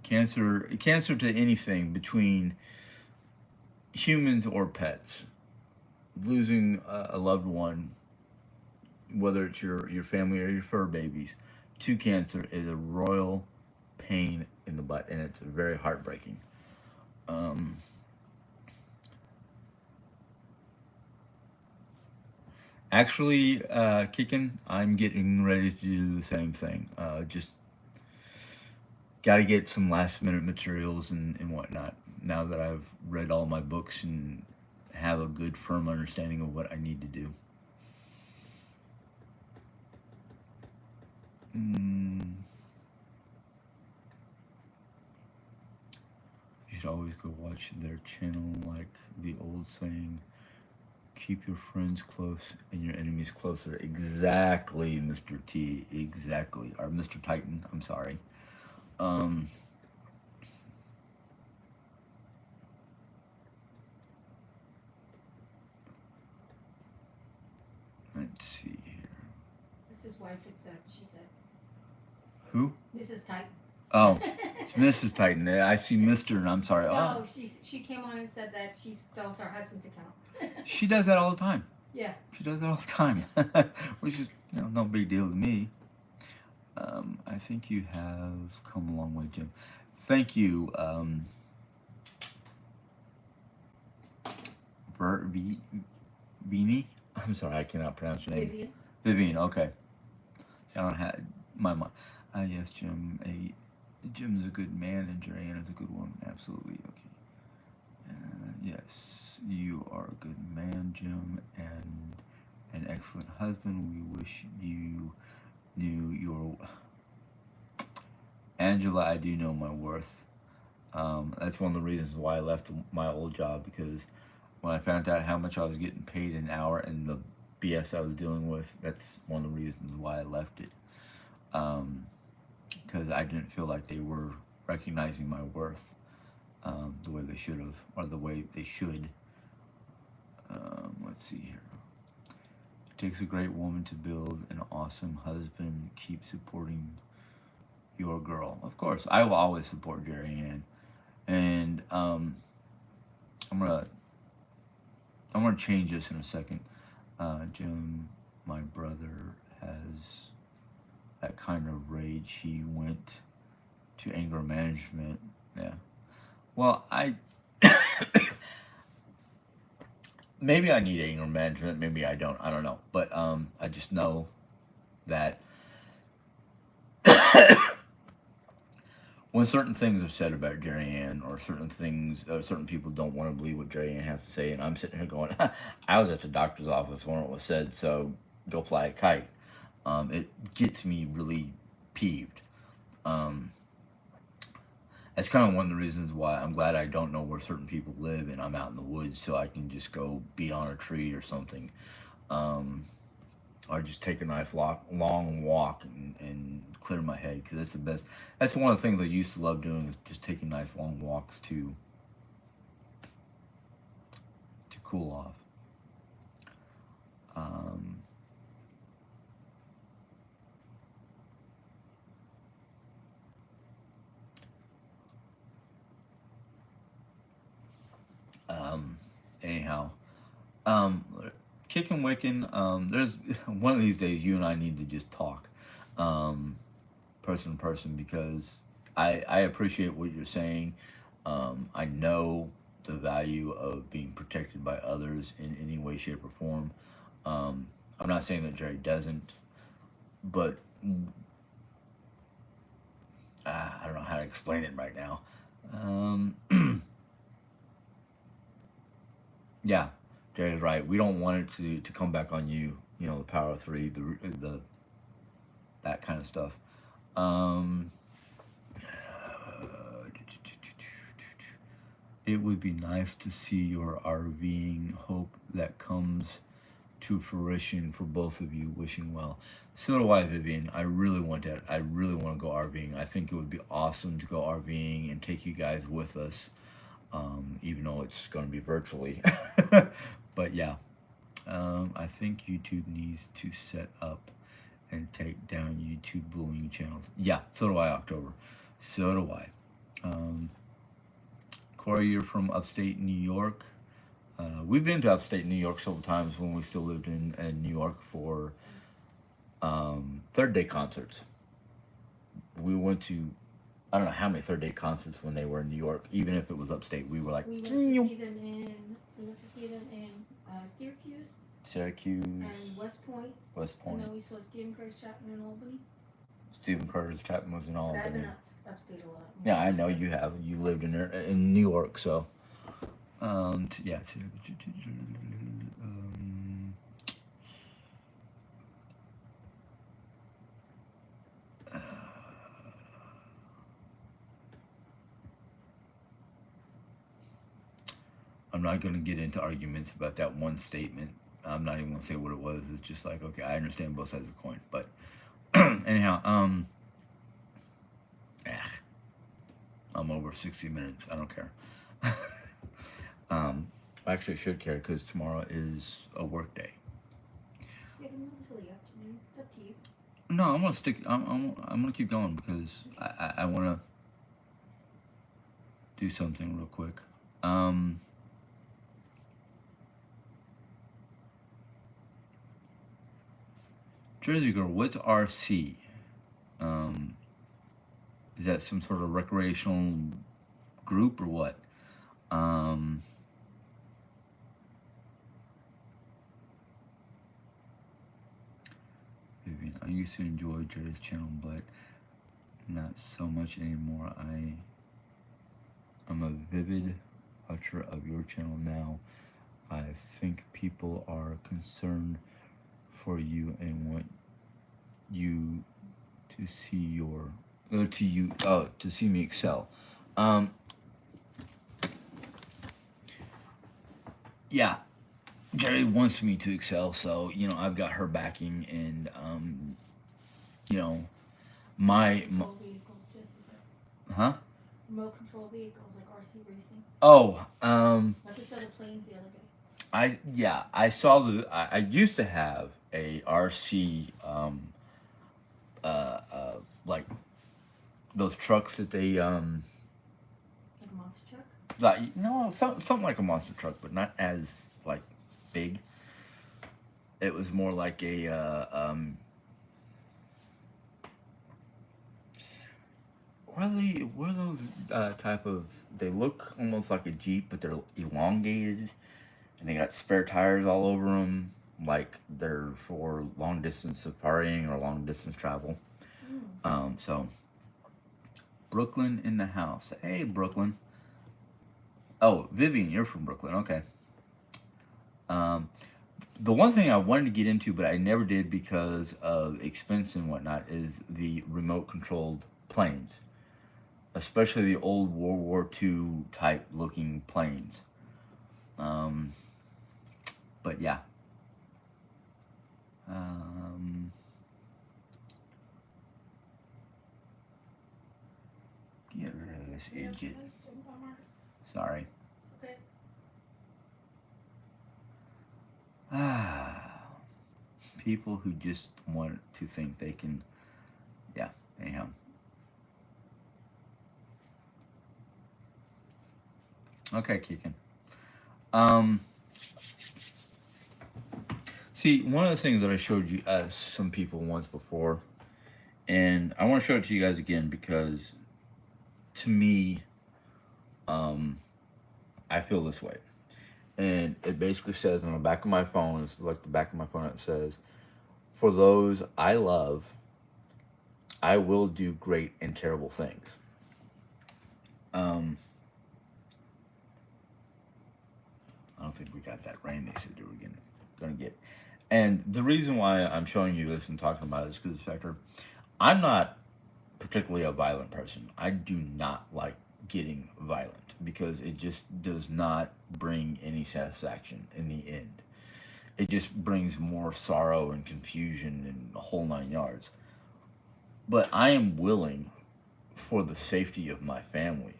Cancer to anything between humans or pets. Losing a loved one, whether it's your family or your fur babies, to cancer is a royal pain in the butt, and it's very heartbreaking. Um, Actually, kicking, I'm getting ready to do the same thing. Just got to get some last minute materials and whatnot. Now that I've read all my books and have a good, firm understanding of what I need to do. Mm, you should always go watch their channel, like the old saying, keep your friends close and your enemies closer. Exactly, Mr. T. Exactly. Or Mr. Titan, I'm sorry. Um, let's see here. That's his wife, she said. Who? Mrs. Titan. Oh, it's Mrs. Titan. I see Mr. and I'm sorry. No, Oh, she came on and said that she stole her husband's account. she does that all the time. Yeah. She does it all the time, which is no big deal to me. I think you have come a long way, Jim. Thank you, Beanie. I'm sorry, I cannot pronounce your name. Vivian. Vivian. Okay. See, I don't have my mind. Yes, Jim. Jim's a good man, and Joanna's a good woman. Absolutely. Okay. Yes, you are a good man, Jim, and an excellent husband. We wish you knew your Angela. I do know my worth. That's one of the reasons why I left my old job, because when I found out how much I was getting paid an hour and the BS I was dealing with, that's one of the reasons why I left it. Because I didn't feel like they were recognizing my worth the way they should have, or the way they should. Let's see here. It takes a great woman to build an awesome husband. Keep supporting your girl. Of course, I will always support Jerry Ann. And I'm gonna change this in a second. Jim, my brother has that kind of rage. He went to anger management. Yeah. Well, maybe I need anger management. Maybe I don't. I don't know. But I just know that when certain things are said about Jerry Ann, or certain things, certain people don't want to believe what Jerry Ann has to say, and I'm sitting here going, I was at the doctor's office when it was said, so go fly a kite. It gets me really peeved. That's kind of one of the reasons why I'm glad I don't know where certain people live and I'm out in the woods, so I can just go beat on a tree or something. Or just take a nice long walk and clear my head, because that's the best. That's one of the things I used to love doing, is just taking nice long walks to cool off. Anyhow, Kickin' Wickin', there's one of these days you and I need to just talk, person to person, because I appreciate what you're saying. I know the value of being protected by others in any way, shape, or form. I'm not saying that Jerry doesn't, but I don't know how to explain it right now. Yeah, Jerry's right. We don't want it to come back on you. You know, the power of three, the that kind of stuff. Um, it would be nice to see your RVing. Hope that comes to fruition for both of you. Wishing well. So do I, Vivian. I really want that. I really want to go RVing. I think it would be awesome to go RVing and take you guys with us, even though it's going to be virtually. But yeah, I think YouTube needs to set up and take down YouTube bullying channels. Yeah, so do I, October. So do I. Corey, you're from upstate New York. We've been to upstate New York several times when we still lived in New York for third day concerts. We went to, I don't know how many third day concerts when they were in New York. Even if it was upstate, we were like, We went to see them in. We went to see them in Syracuse and West Point. West And Point. then we saw Stephen Curtis Chapman in Albany. Stephen Curtis Chapman was in But I've Albany. been upstate a lot. Yeah, I know you have. You lived in there in New York, so yeah. I'm not going to get into arguments about that one statement. I'm not even going to say what it was. It's just like, okay, I understand both sides of the coin. But anyhow, I'm over 60 minutes. I don't care. I actually should care, because tomorrow is a work day. Yeah, but not until the afternoon. It's up to you. No, I'm gonna stick. I'm gonna keep going, because I want to do something real quick. Jersey Girl, what's RC? Is that some sort of recreational group or what? Vivian, I used to enjoy Jerry's channel, but not so much anymore. I'm a vivid watcher of your channel now. I think people are concerned for you and want you to see your to see me excel. yeah, Jerry wants me to excel, so I've got her backing, and you know, my Control vehicles, Jesse said. huh? Remote control vehicles like RC racing. Oh, I just saw the planes the other day. I saw I used to have a RC like those trucks that they Like a monster truck. like no something like a monster truck, but not as like big. It was more like a what are those type of, they look almost like a Jeep, but they're elongated, and they got spare tires all over them, like they're for long distance safaring or long distance travel. Mm. So Brooklyn in the house. Hey, Brooklyn. Oh, Vivian, you're from Brooklyn. Okay. Um, the one thing I wanted to get into, but I never did because of expense and whatnot, is the remote controlled planes, especially the old World War II type looking planes. Um, but yeah. Um, get rid of this Yeah, idiot. nice. Bummer. Sorry. It's okay. Ah, people who just want to think they can. Yeah. Anyhow. Okay, Keegan. Um, See, one of the things that I showed you some people once before, and I want to show it to you guys again because to me, um, I feel this way. And it basically says on the back of my phone, it's like the back of my phone, it says, "For those I love, I will do great and terrible things." Um, I don't think we got that rain they said they were gonna get. And the reason why I'm showing you this and talking about it is because the factor, I'm not particularly a violent person. I do not like getting violent because it just does not bring any satisfaction in the end. It just brings more sorrow and confusion and the whole 9 yards. But I am willing, for the safety of my family,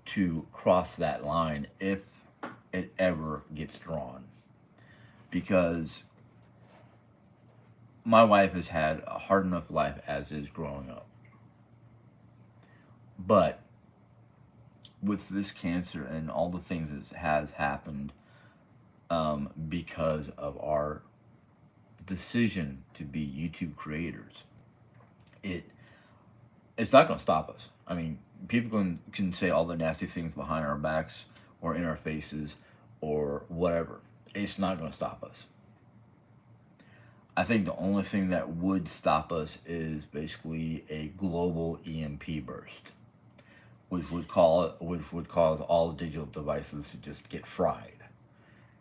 to cross that line if it ever gets drawn. Because my wife has had a hard enough life as is growing up. But with this cancer and all the things that has happened because of our decision to be YouTube creators, it it's not going to stop us. I mean, people can say all the nasty things behind our backs or in our faces or whatever. It's not going to stop us. I think the only thing that would stop us is basically a global EMP burst, which would cause all the digital devices to just get fried,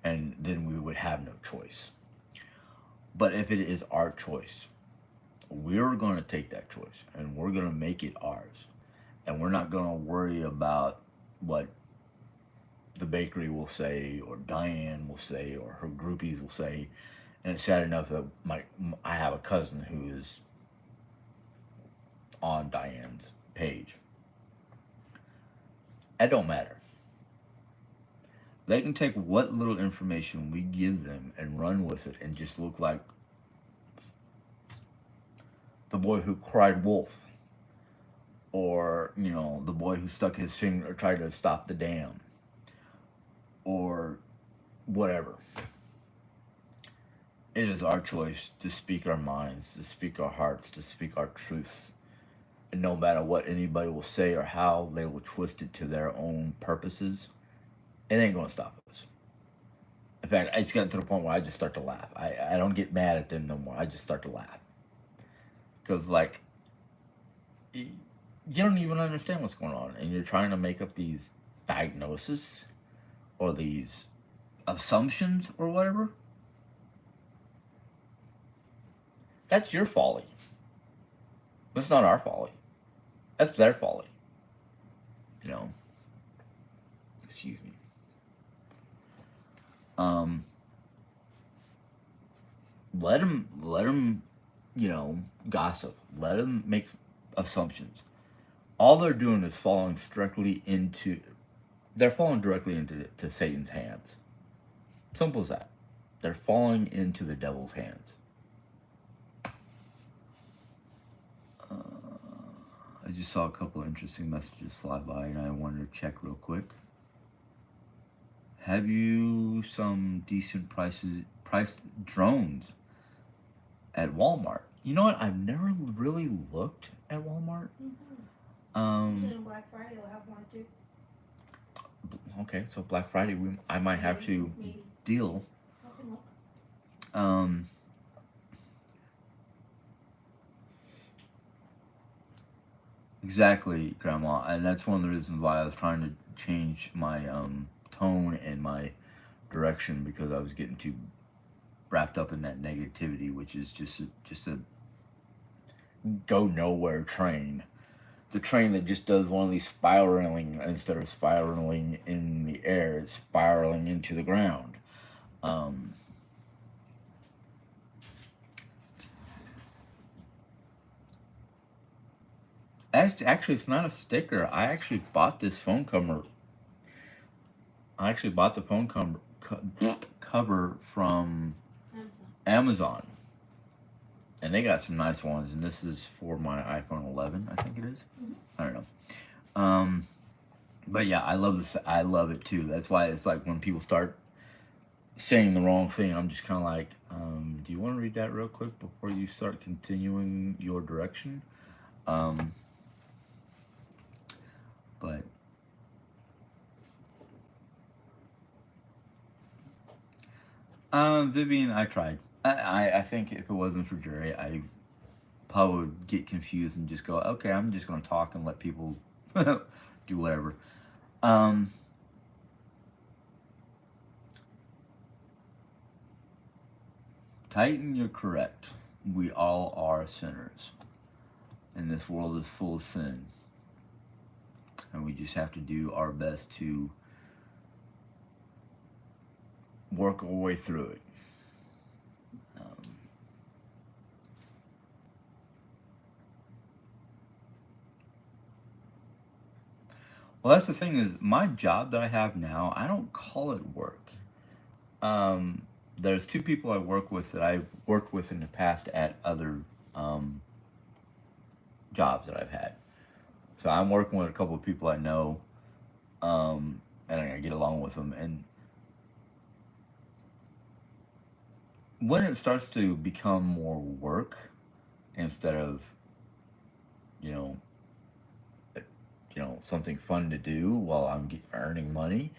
and then we would have no choice. But if it is our choice, we're going to take that choice and we're going to make it ours, and we're not going to worry about what the bakery will say or Diane will say or her groupies will say. And it's sad enough that I have a cousin who is on Diane's page. That don't matter. They can take what little information we give them and run with it and just look like the boy who cried wolf, or the boy who stuck his finger or tried to stop the dam, or whatever. It is our choice to speak our minds, to speak our hearts, to speak our truth. And no matter what anybody will say or how they will twist it to their own purposes, it ain't going to stop us. In fact, it's gotten to the point where I just start to laugh. I don't get mad at them no more. I just start to laugh. Because, like, you don't even understand what's going on. And you're trying to make up these diagnoses or these assumptions or whatever. That's your folly. That's not our folly. That's their folly. You know. Excuse me. Um, let them, you know, gossip. Let them make assumptions. All they're doing is falling directly into. They're falling directly into to Satan's hands. Simple as that. They're falling into the devil's hands. I just saw a couple of interesting messages fly by, and I wanted to check real quick. Have you some decent priced drones at Walmart? You know what? I've never really looked at Walmart. Mm-hmm. Um, Black Friday will have one too. okay, so Black Friday, I might have to Maybe. deal. I can look. Um, exactly, Grandma, and that's one of the reasons why I was trying to change my tone and my direction, because I was getting too wrapped up in that negativity, which is just a go nowhere train. The train that just does one of these spiraling, instead of spiraling in the air, it's spiraling into the ground. Um, actually, it's not a sticker. I actually bought this phone cover. I actually bought the phone cover from Amazon, and they got some nice ones. And this is for my iPhone 11, I think it is. Mm-hmm. I don't know. But yeah, I love this. I love it too. That's why it's like when people start saying the wrong thing, I'm just kind of like, do you want to read that real quick before you start continuing your direction? But Vivian, I tried. I think if it wasn't for Jerry, I probably would get confused and just go, okay, I'm just going to talk and let people do whatever. Titan, you're correct. We all are sinners. And this world is full of sin. And we just have to do our best to work our way through it. Well, that's the thing is, my job that I have now, I don't call it work. There's two people I work with that I've worked with in the past at other jobs that I've had. So I'm working with a couple of people I know, and I get along with them. And when it starts to become more work instead of, you know, something fun to do while I'm earning money,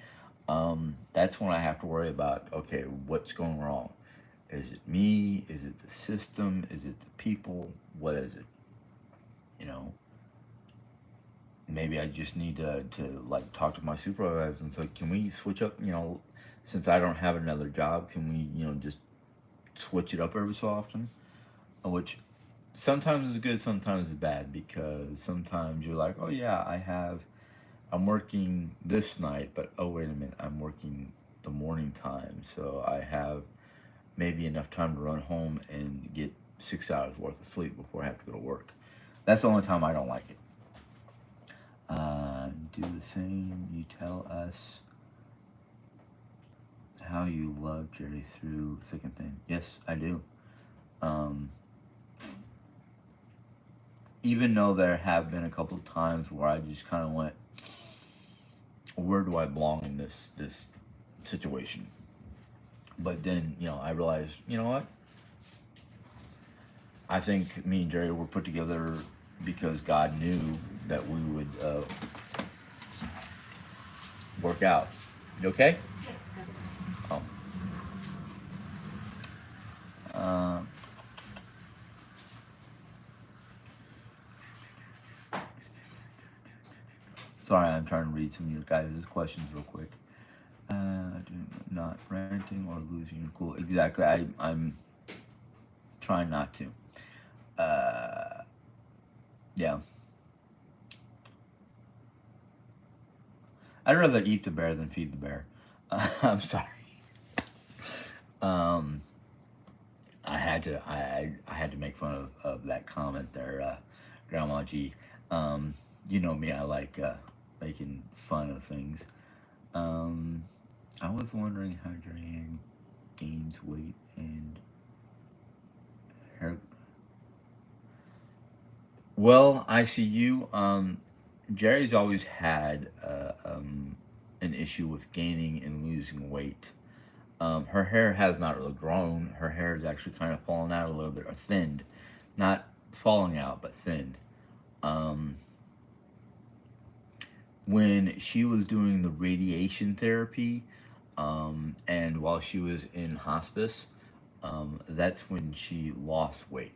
that's when I have to worry about, okay, what's going wrong? Is it me? Is it the system? Is it the people? What is it? You know, maybe I just need to like talk to my supervisor and say, can we switch up? Since I don't have another job, can we just switch it up every so often? Which sometimes is good, sometimes is bad, because sometimes you're like, oh yeah, I'm working this night, but oh wait a minute, I'm working the morning time, so I have maybe enough time to run home and get 6 hours worth of sleep before I have to go to work. That's the only time I don't like it. Do the same. You tell us how you love Jerry through thick and thin. Yes, I do. Even though there have been a couple of times where I just kind of went, where do I belong in this situation? But then, I realized, you know what? I think me and Jerry were put together because God knew that we would work out. You okay? Oh. Sorry, I'm trying to read some of your guys' questions real quick. Not ranting or losing your cool. Exactly. I'm trying not to. Yeah. I'd rather eat the bear than feed the bear. I'm sorry. Um, I had to make fun of that comment there, Grandma G. You know me, I like making fun of things. Um, I was wondering how Joanne gains weight and her. Well, ICU. Jerry's always had an issue with gaining and losing weight. Her hair has not really grown. Her hair is actually kind of fallen out a little bit, or thinned, not falling out, but thinned. Um, when she was doing the radiation therapy, and while she was in hospice, that's when she lost weight.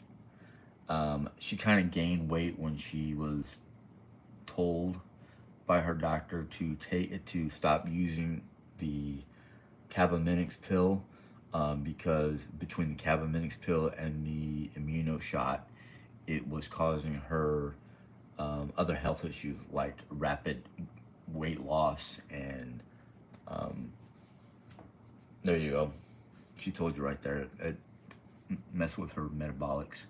She kind of gained weight when she was told by her doctor to stop using the Cabominix pill, because between the Cabominix pill and the immuno shot, it was causing her other health issues like rapid weight loss and there you go. She told you right there. It messed with her metabolics.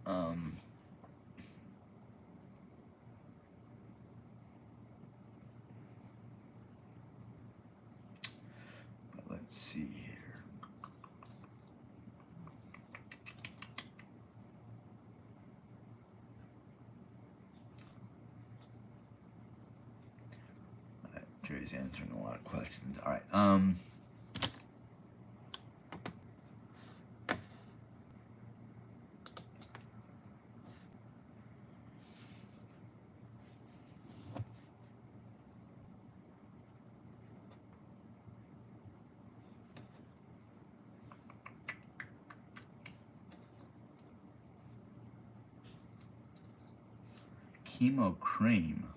Um, but let's see here. All right, Jerry's answering a lot of questions. All right. Chemo cream.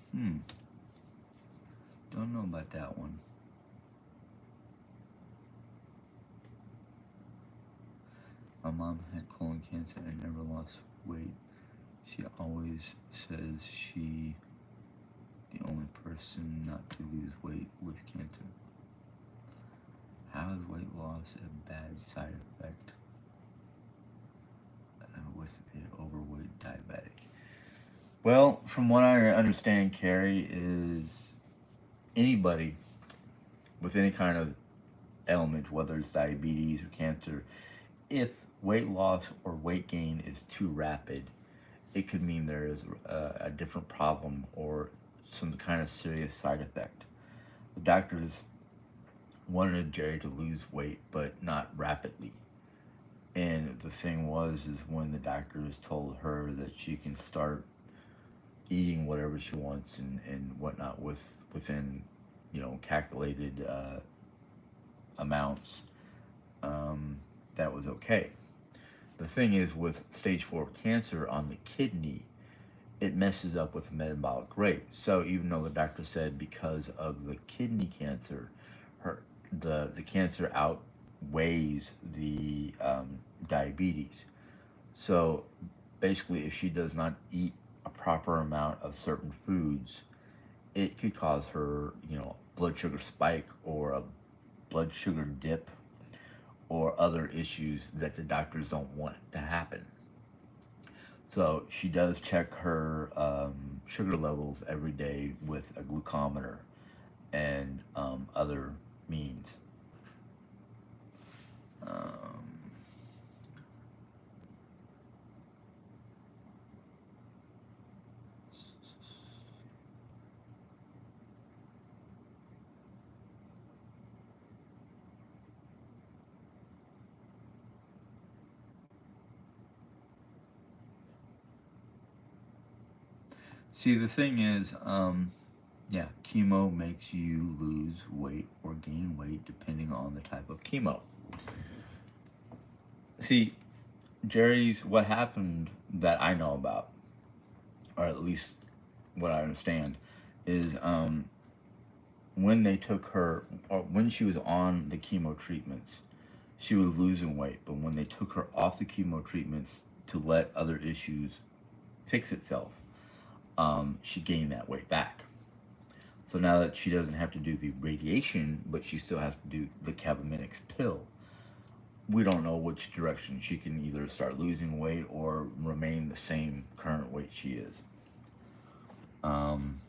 Don't know about that one. My mom had colon cancer and never lost weight. She always says she the only person not to lose weight with cancer. How is weight loss a bad side effect with an overweight diabetic? Well, from what I understand, Carrie, is anybody with any kind of ailment, whether it's diabetes or cancer, if weight loss or weight gain is too rapid, it could mean there is a different problem or some kind of serious side effect. The doctors wanted Jerry to lose weight, but not rapidly. And the thing is when the doctors told her that she can start eating whatever she wants and whatnot within, calculated amounts, that was okay. The thing is with stage 4 cancer on the kidney, it messes up with the metabolic rate. So even though the doctor said because of the kidney cancer, the cancer outweighs the diabetes. So basically, if she does not eat a proper amount of certain foods, it could cause her, blood sugar spike or a blood sugar dip or other issues that the doctors don't want to happen. So she does check her sugar levels every day with a glucometer and other means. Um, See, the thing is, yeah, chemo makes you lose weight or gain weight depending on the type of chemo. See, what happened that I know about, or at least what I understand, is when they took her, or when she was on the chemo treatments, she was losing weight. But when they took her off the chemo treatments to let other issues fix itself, she gained that weight back. So now that she doesn't have to do the radiation, but she still has to do the Cabometyx pill, we don't know which direction she can either start losing weight or remain the same current weight she is. Jim,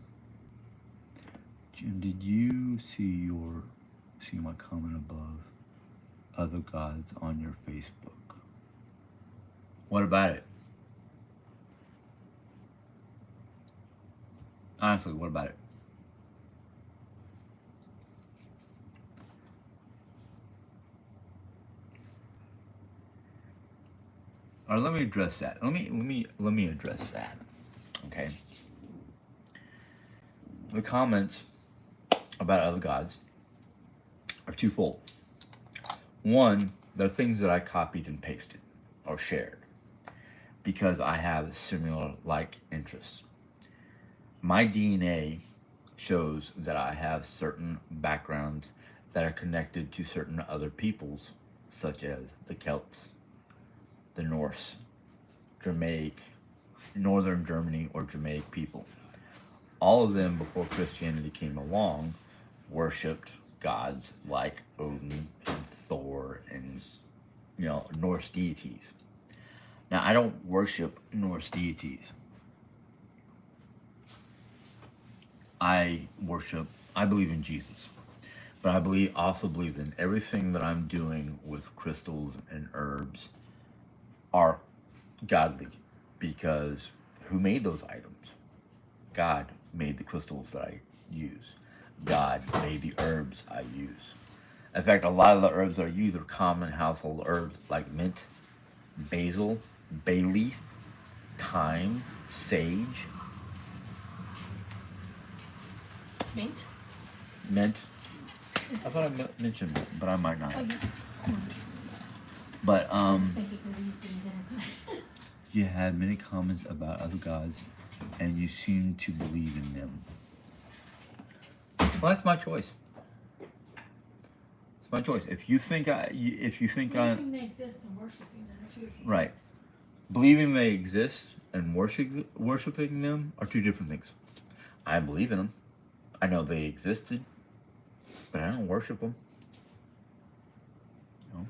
did you see my comment above? Other gods on your Facebook. What about it? Honestly, what about it? Or let me address that. Let me address that. Okay. The comments about other gods are twofold. One, they're things that I copied and pasted or shared because I have similar like interests. My DNA shows that I have certain backgrounds that are connected to certain other peoples, such as the Celts, the Norse, Germanic, Northern Germany, or Germanic people. All of them, before Christianity came along, worshipped gods like Odin and Thor and, Norse deities. Now, I don't worship Norse deities. I believe in Jesus. But I also believe in everything that I'm doing with crystals and herbs are godly, because who made those items? God made the crystals that I use. God made the herbs I use. In fact, a lot of the herbs that I use are common household herbs like mint, basil, bay leaf, thyme, sage. Mint? Mint. I thought I mentioned mint, but I might not. Oh, you. But Thank you for these things. you had many comments about other gods, and you seem to believe in them. Well, that's my choice. It's my choice. If you think Believing they exist and worshiping them are two different right, things. believing they exist and worshiping them are two different things. I believe in them. I know they existed, but I don't worship them. You know?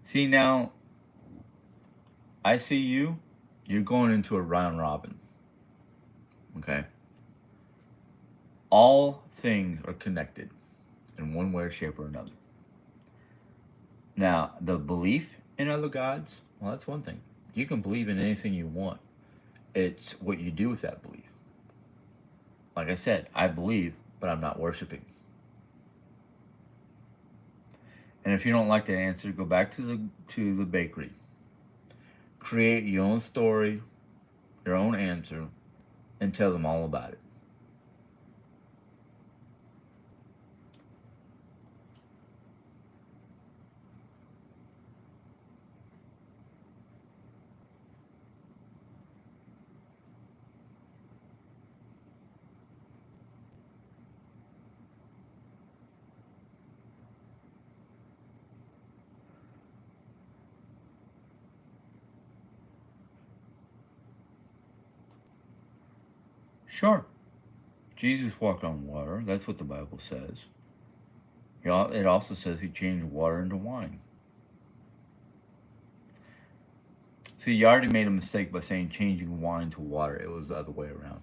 See, now, I see you're going into a round robin. Okay? All things are connected in one way, shape, or another. Now, the belief in other gods, well, that's one thing. You can believe in anything you want. It's what you do with that belief. Like I said, I believe, but I'm not worshiping. And if you don't like that answer, go back to the bakery. Create your own story, your own answer, and tell them all about it. Sure. Jesus walked on water. That's what the Bible says. It also says he changed water into wine. See, you already made a mistake by saying changing wine to water. It was the other way around.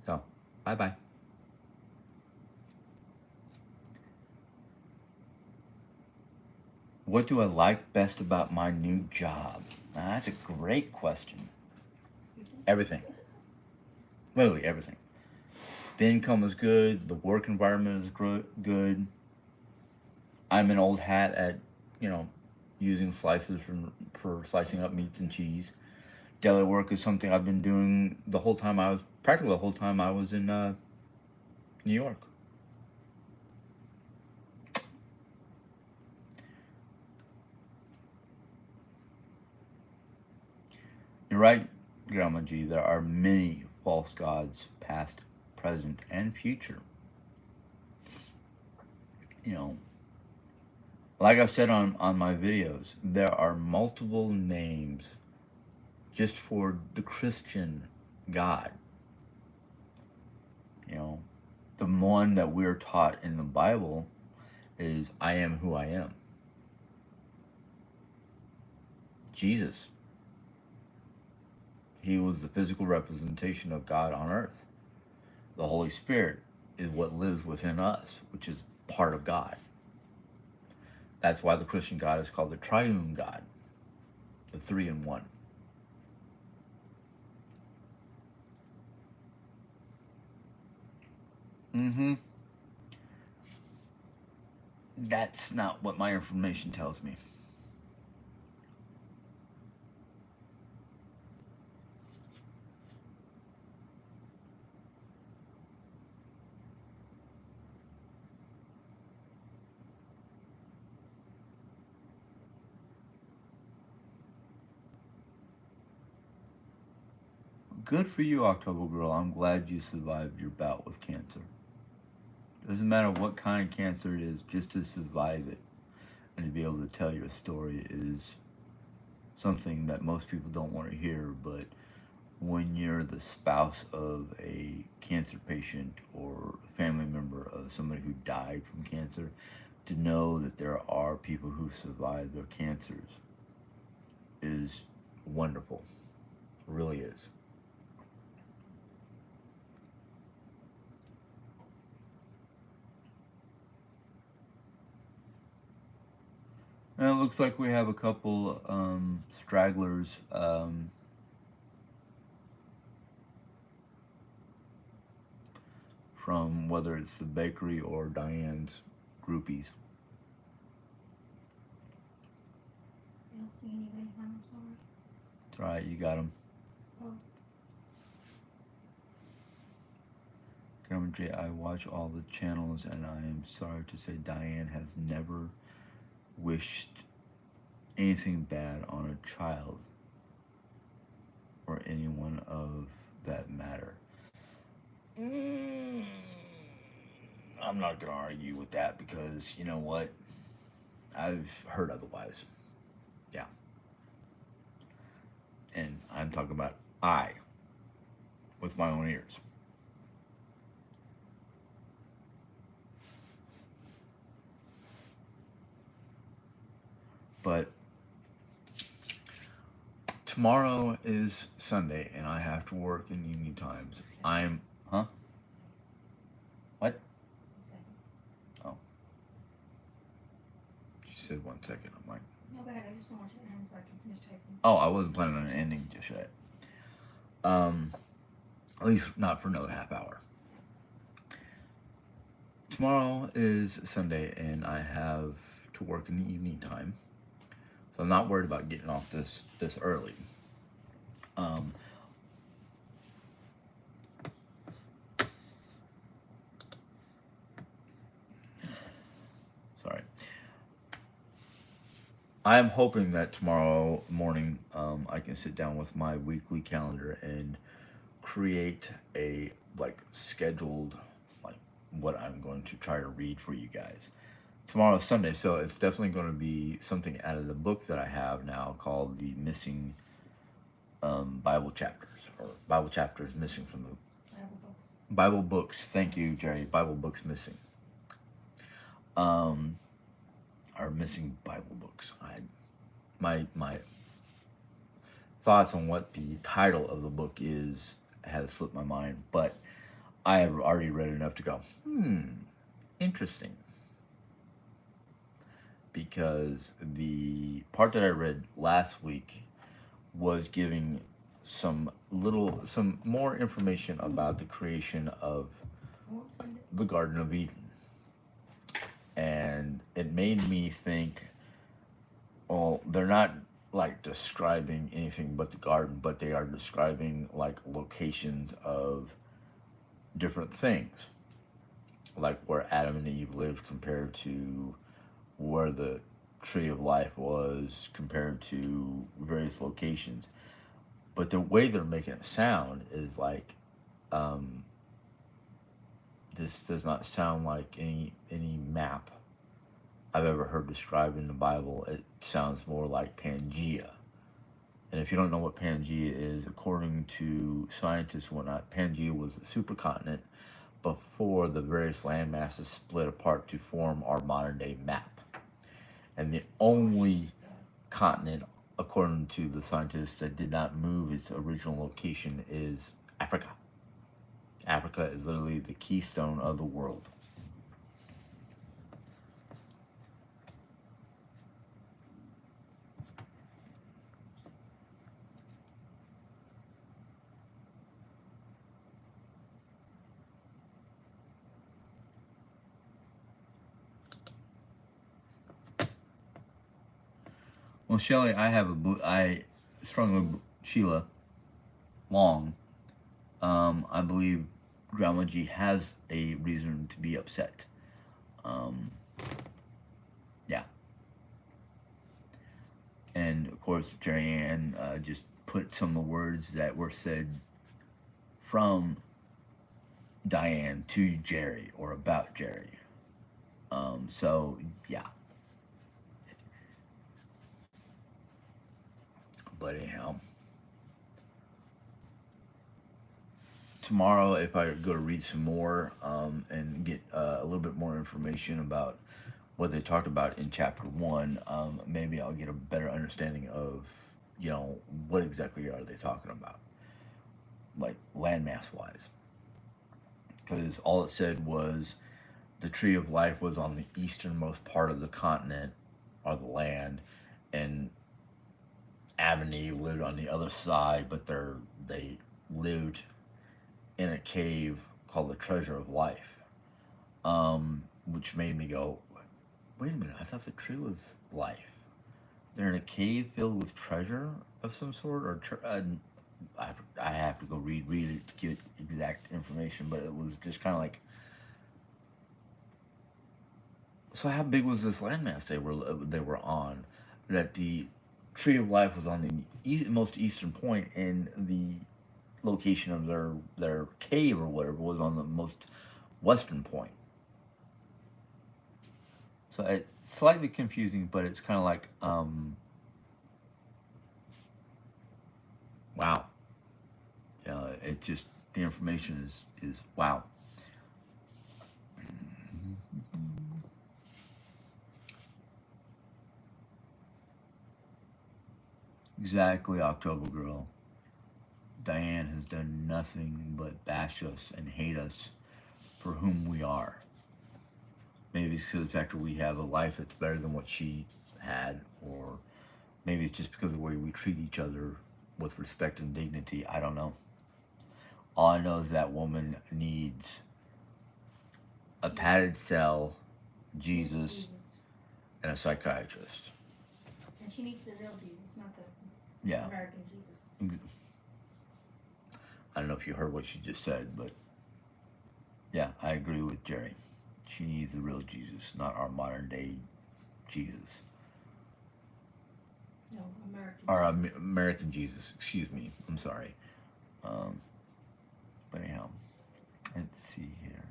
So, bye-bye. What do I like best about my new job? Now, that's a great question. Everything. Literally everything. The income is good. The work environment is good. I'm an old hat at, using slices for slicing up meats and cheese. Deli work is something I've been doing practically the whole time I was in New York. You're right, Grandma G. There are many false gods, past, present, and future. You know, like I've said on my videos, there are multiple names just for the Christian God. You know, the one that we're taught in the Bible is I am who I am. Jesus. He was the physical representation of God on earth. The Holy Spirit is what lives within us, which is part of God. That's why the Christian God is called the Triune God, the three in one. That's not what my information tells me. Good for you, October Girl. I'm glad you survived your bout with cancer. Doesn't matter what kind of cancer it is, just to survive it and to be able to tell your story is something that most people don't want to hear. But when you're the spouse of a cancer patient or family member of somebody who died from cancer, to know that there are people who survive their cancers is wonderful. It really is. And it looks like we have a couple stragglers. From whether it's the bakery or Diane's groupies. I don't see anybody, I'm sorry. It's alright, you got them. Oh. Grandma J, I watch all the channels and I am sorry to say Diane has never wished anything bad on a child or anyone of that matter. I'm not going to argue with that because, you know what? I've heard otherwise. Yeah. And I'm talking about I, with my own ears. But tomorrow is Sunday and I have to work in evening times. Huh? What? Oh. She said 1 second. I'm like, No, go ahead, I just don't want you to end so I can finish typing. oh, I wasn't planning on an ending just yet. At least not for another half hour. Tomorrow is Sunday and I have to work in the evening time. So I'm not worried about getting off this early. Sorry. I am hoping that tomorrow morning I can sit down with my weekly calendar and create a scheduled what I'm going to try to read for you guys. Tomorrow's Sunday, so it's definitely going to be something out of the book that I have now called The Missing Bible Chapters, or Bible Chapters Missing from the Bible books. Bible Books. Thank you, Jerry. Bible Books Missing. Are missing Bible books. My thoughts on what the title of the book is has slipped my mind, but I have already read enough to go, interesting. Because the part that I read last week was giving some more information about the creation of the Garden of Eden. And it made me think, well, they're not describing anything but the garden, but they are describing locations of different things, like where Adam and Eve lived compared to where the tree of life was compared to various locations. but the way they're making it sound is like, um, this does not sound like any map I've ever heard described in the Bible. It sounds more like Pangea. And if you don't know what Pangea is, according to scientists and whatnot, Pangea was a supercontinent before the various land masses split apart to form our modern day map. And the only continent, according to the scientists, that did not move its original location is Africa. Africa is literally the keystone of the world. Well, Shelly, I strongly, Sheila, Long, I believe Grandma G has a reason to be upset. Um, yeah. And of course, Jerry Ann just put some of the words that were said from Diane to Jerry or about Jerry. So, yeah. But anyhow, tomorrow, if I go to read some more and get a little bit more information about what they talked about in chapter 1, maybe I'll get a better understanding of, what exactly are they talking about, like landmass wise. Because all it said was the tree of life was on the easternmost part of the continent or the land, and Adam and Eve lived on the other side, but they lived in a cave called the Treasure of Life, which made me go, wait a minute, I thought the tree was life. They're in a cave filled with treasure of some sort, or I have to go read it to get exact information, but it was just kind of like, so how big was this landmass they were on? That the tree of life was on the most eastern point, and the location of their cave or whatever was on the most western point. So it's slightly confusing, but it's kind of like, wow. It just, the information is wow. Exactly, October Girl. Diane has done nothing but bash us and hate us for whom we are. Maybe it's because of the fact that we have a life that's better than what she had, or maybe it's just because of the way we treat each other with respect and dignity. I don't know. All I know is that woman needs a padded cell, Jesus, and a psychiatrist. And she needs the real Jesus, not the Yeah. American Jesus. I don't know if you heard what she just said, but yeah, I agree with Jerry. She needs the real Jesus, not our modern day Jesus. No, American Or Jesus. American Jesus, excuse me. I'm sorry. But anyhow, let's see here.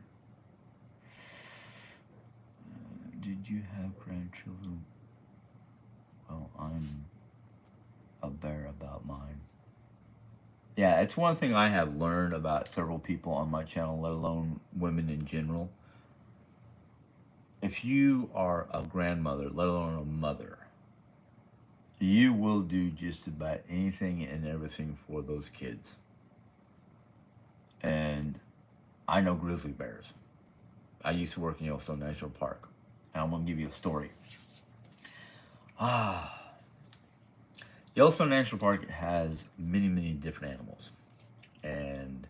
Did you have grandchildren? Well, I'm a bear about mine. Yeah, it's one thing I have learned about several people on my channel, let alone women in general. If you are a grandmother, let alone a mother, you will do just about anything and everything for those kids. And I know grizzly bears. I used to work in Yellowstone National Park. And I'm going to give you a story. Yellowstone National Park has many, many different animals. And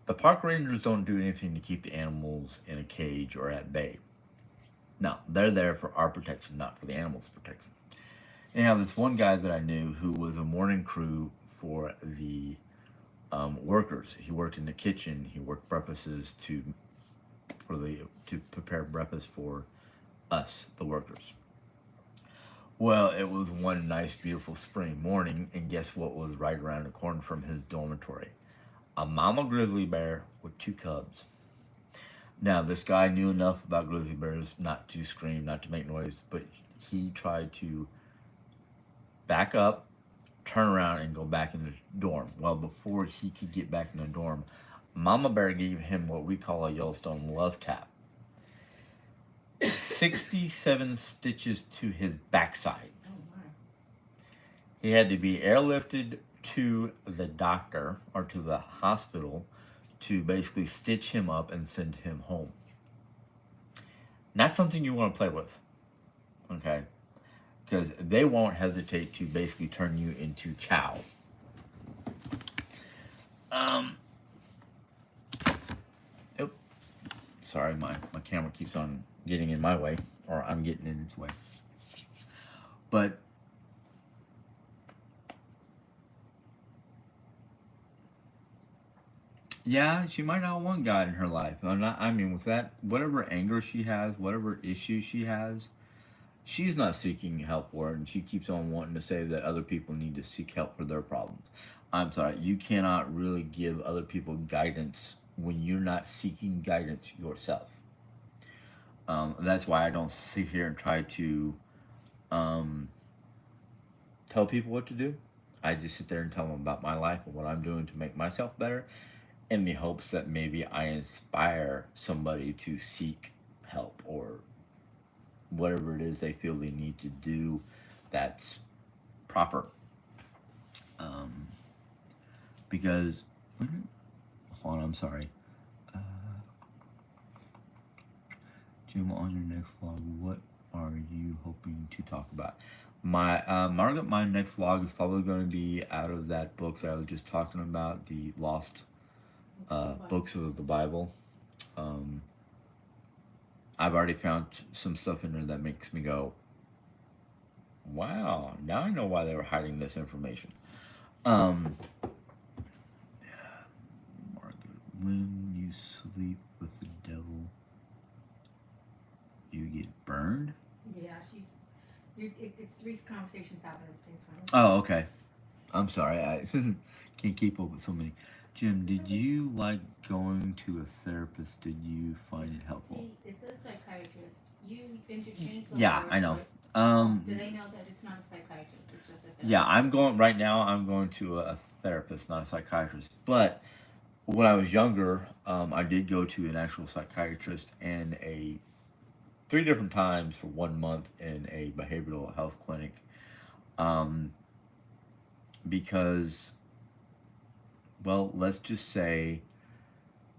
the park rangers don't do anything to keep the animals in a cage or at bay. No, they're there for our protection, not for the animals' protection. Anyhow, this one guy that I knew who was a morning crew for the workers. He worked in the kitchen. He worked breakfasts to prepare breakfast for us, the workers. Well, it was one nice, beautiful spring morning, and guess what was right around the corner from his dormitory? A mama grizzly bear with two cubs. Now, this guy knew enough about grizzly bears not to scream, not to make noise, but he tried to back up, turn around, and go back in the dorm. Well, before he could get back in the dorm, Mama Bear gave him what we call a Yellowstone love tap. 67 stitches to his backside. Oh my. He had to be airlifted to the doctor or to the hospital to basically stitch him up and send him home. Not something you want to play with, okay? Because they won't hesitate to basically turn you into chow. Oh, sorry, my camera keeps on getting in my way, or I'm getting in its way. But yeah, she might not want God in her life. I mean, with that, whatever anger she has, whatever issues she has, she's not seeking help for it, and she keeps on wanting to say that other people need to seek help for their problems. I'm sorry, you cannot really give other people guidance when you're not seeking guidance yourself. That's why I don't sit here and try to um, tell people what to do. I just sit there and tell them about my life and what I'm doing to make myself better, in the hopes that maybe I inspire somebody to seek help or whatever it is they feel they need to do that's proper. Um, because, hold on, I'm sorry. Uh, Jim, on your next vlog, what are you hoping to talk about? Margaret, my next vlog is probably going to be out of that book that I was just talking about, the Lost books of the Bible. I've already found some stuff in there that makes me go, wow, now I know why they were hiding this information. Margaret, when you sleep with the devil, you get burned? Yeah, it's three conversations happening at the same time. Oh, okay. I'm sorry, I can't keep up with so many. Jim, did you like going to a therapist? Did you find it helpful? See, it's a psychiatrist. You interchange those Yeah, words, I know. do they know that it's not a psychiatrist? It's just a therapist? Yeah, I'm going to a therapist, not a psychiatrist. But when I was younger, I did go to an actual psychiatrist and 3 different times for 1 month in a behavioral health clinic. Because, well, let's just say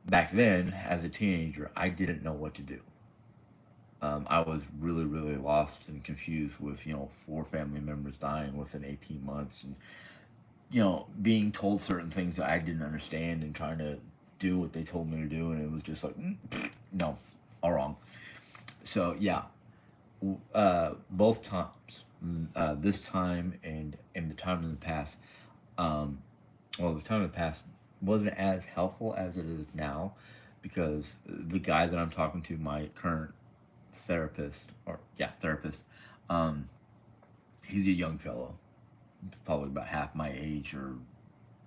back then, as a teenager, I didn't know what to do. I was really, really lost and confused with, 4 family members dying within 18 months and, being told certain things that I didn't understand and trying to do what they told me to do. And it was just like, no, all wrong. So, yeah, both times, this time and the time in the past, the time in the past wasn't as helpful as it is now, because the guy that I'm talking to, my current therapist, he's a young fellow, probably about half my age or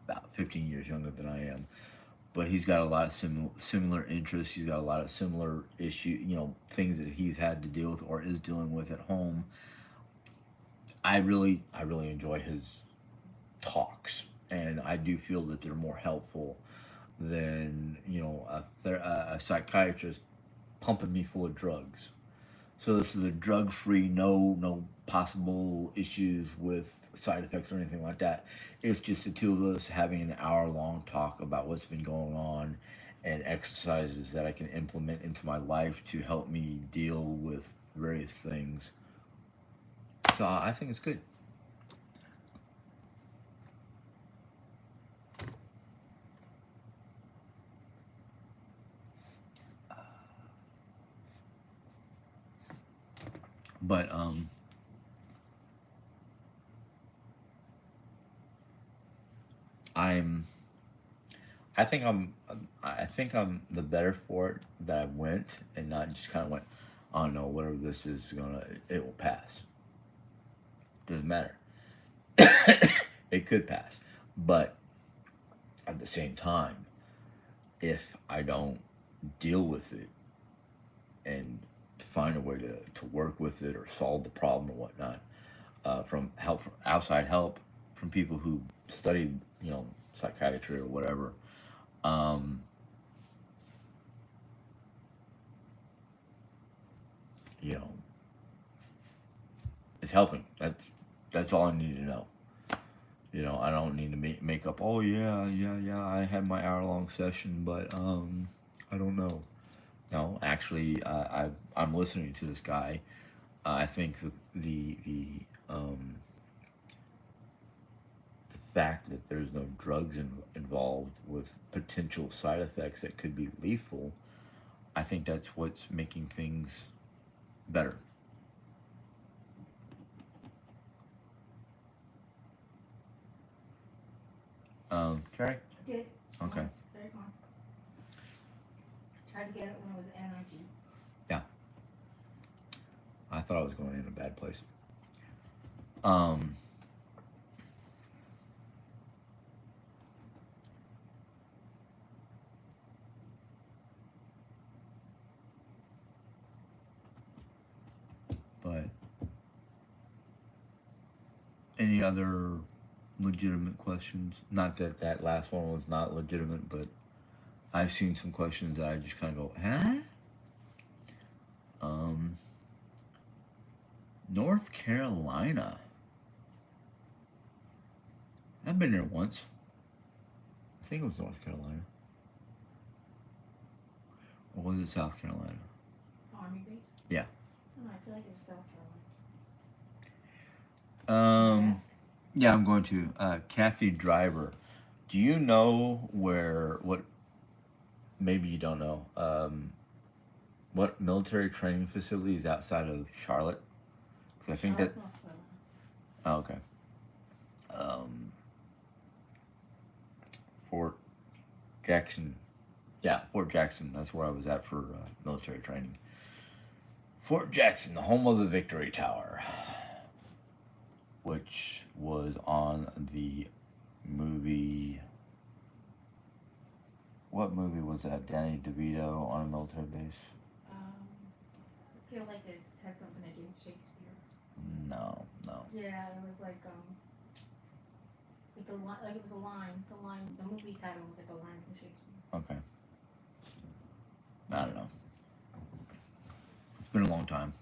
about 15 years younger than I am. But he's got a lot of similar interests. He's got a lot of similar things that he's had to deal with or is dealing with at home. I really enjoy his talks, and I do feel that they're more helpful than a psychiatrist pumping me full of drugs. So this is a drug-free, no possible issues with side effects or anything like that. It's just the two of us having an hour-long talk about what's been going on and exercises that I can implement into my life to help me deal with various things. So I think it's good. But I think I'm the better for it that I went and not just kind of went, oh no, whatever this is it will pass. Doesn't matter. It could pass. But at the same time, if I don't deal with it and find a way to work with it or solve the problem or whatnot, from help, from outside help, from people who studied, psychiatry or whatever, um, you know, it's helping. That's all I need to know. I don't need to make up. Oh yeah. I had my hour-long session, but I don't know. No, actually, I'm listening to this guy. I think the fact that there's no drugs involved with potential side effects that could be lethal, I think that's what's making things better. Carrie? Did. Okay. Sorry, come on. Tried to get it when it was NIG. Yeah. I thought I was going in a bad place. Um, but any other legitimate questions? Not that that last one was not legitimate, but I've seen some questions that I just kind of go, huh? North Carolina. I've been there once. I think it was North Carolina. Or was it South Carolina? Army base? Yeah. Oh, I feel like it was South Carolina. Um, yeah, I'm going to. Kathy Driver. Do you know what, maybe you don't know, what military training facility is outside of Charlotte? Because I think that. North Carolina. Oh, okay. Fort Jackson. Yeah, Fort Jackson. That's where I was at for military training. Fort Jackson, the home of the Victory Tower, which was on the movie. What movie was that? Danny DeVito on a military base? I feel like it had something to do with Shakespeare. No. Yeah, it was like the like it was a line. The movie title was like a line from Shakespeare. Okay. I don't know. It's been a long time.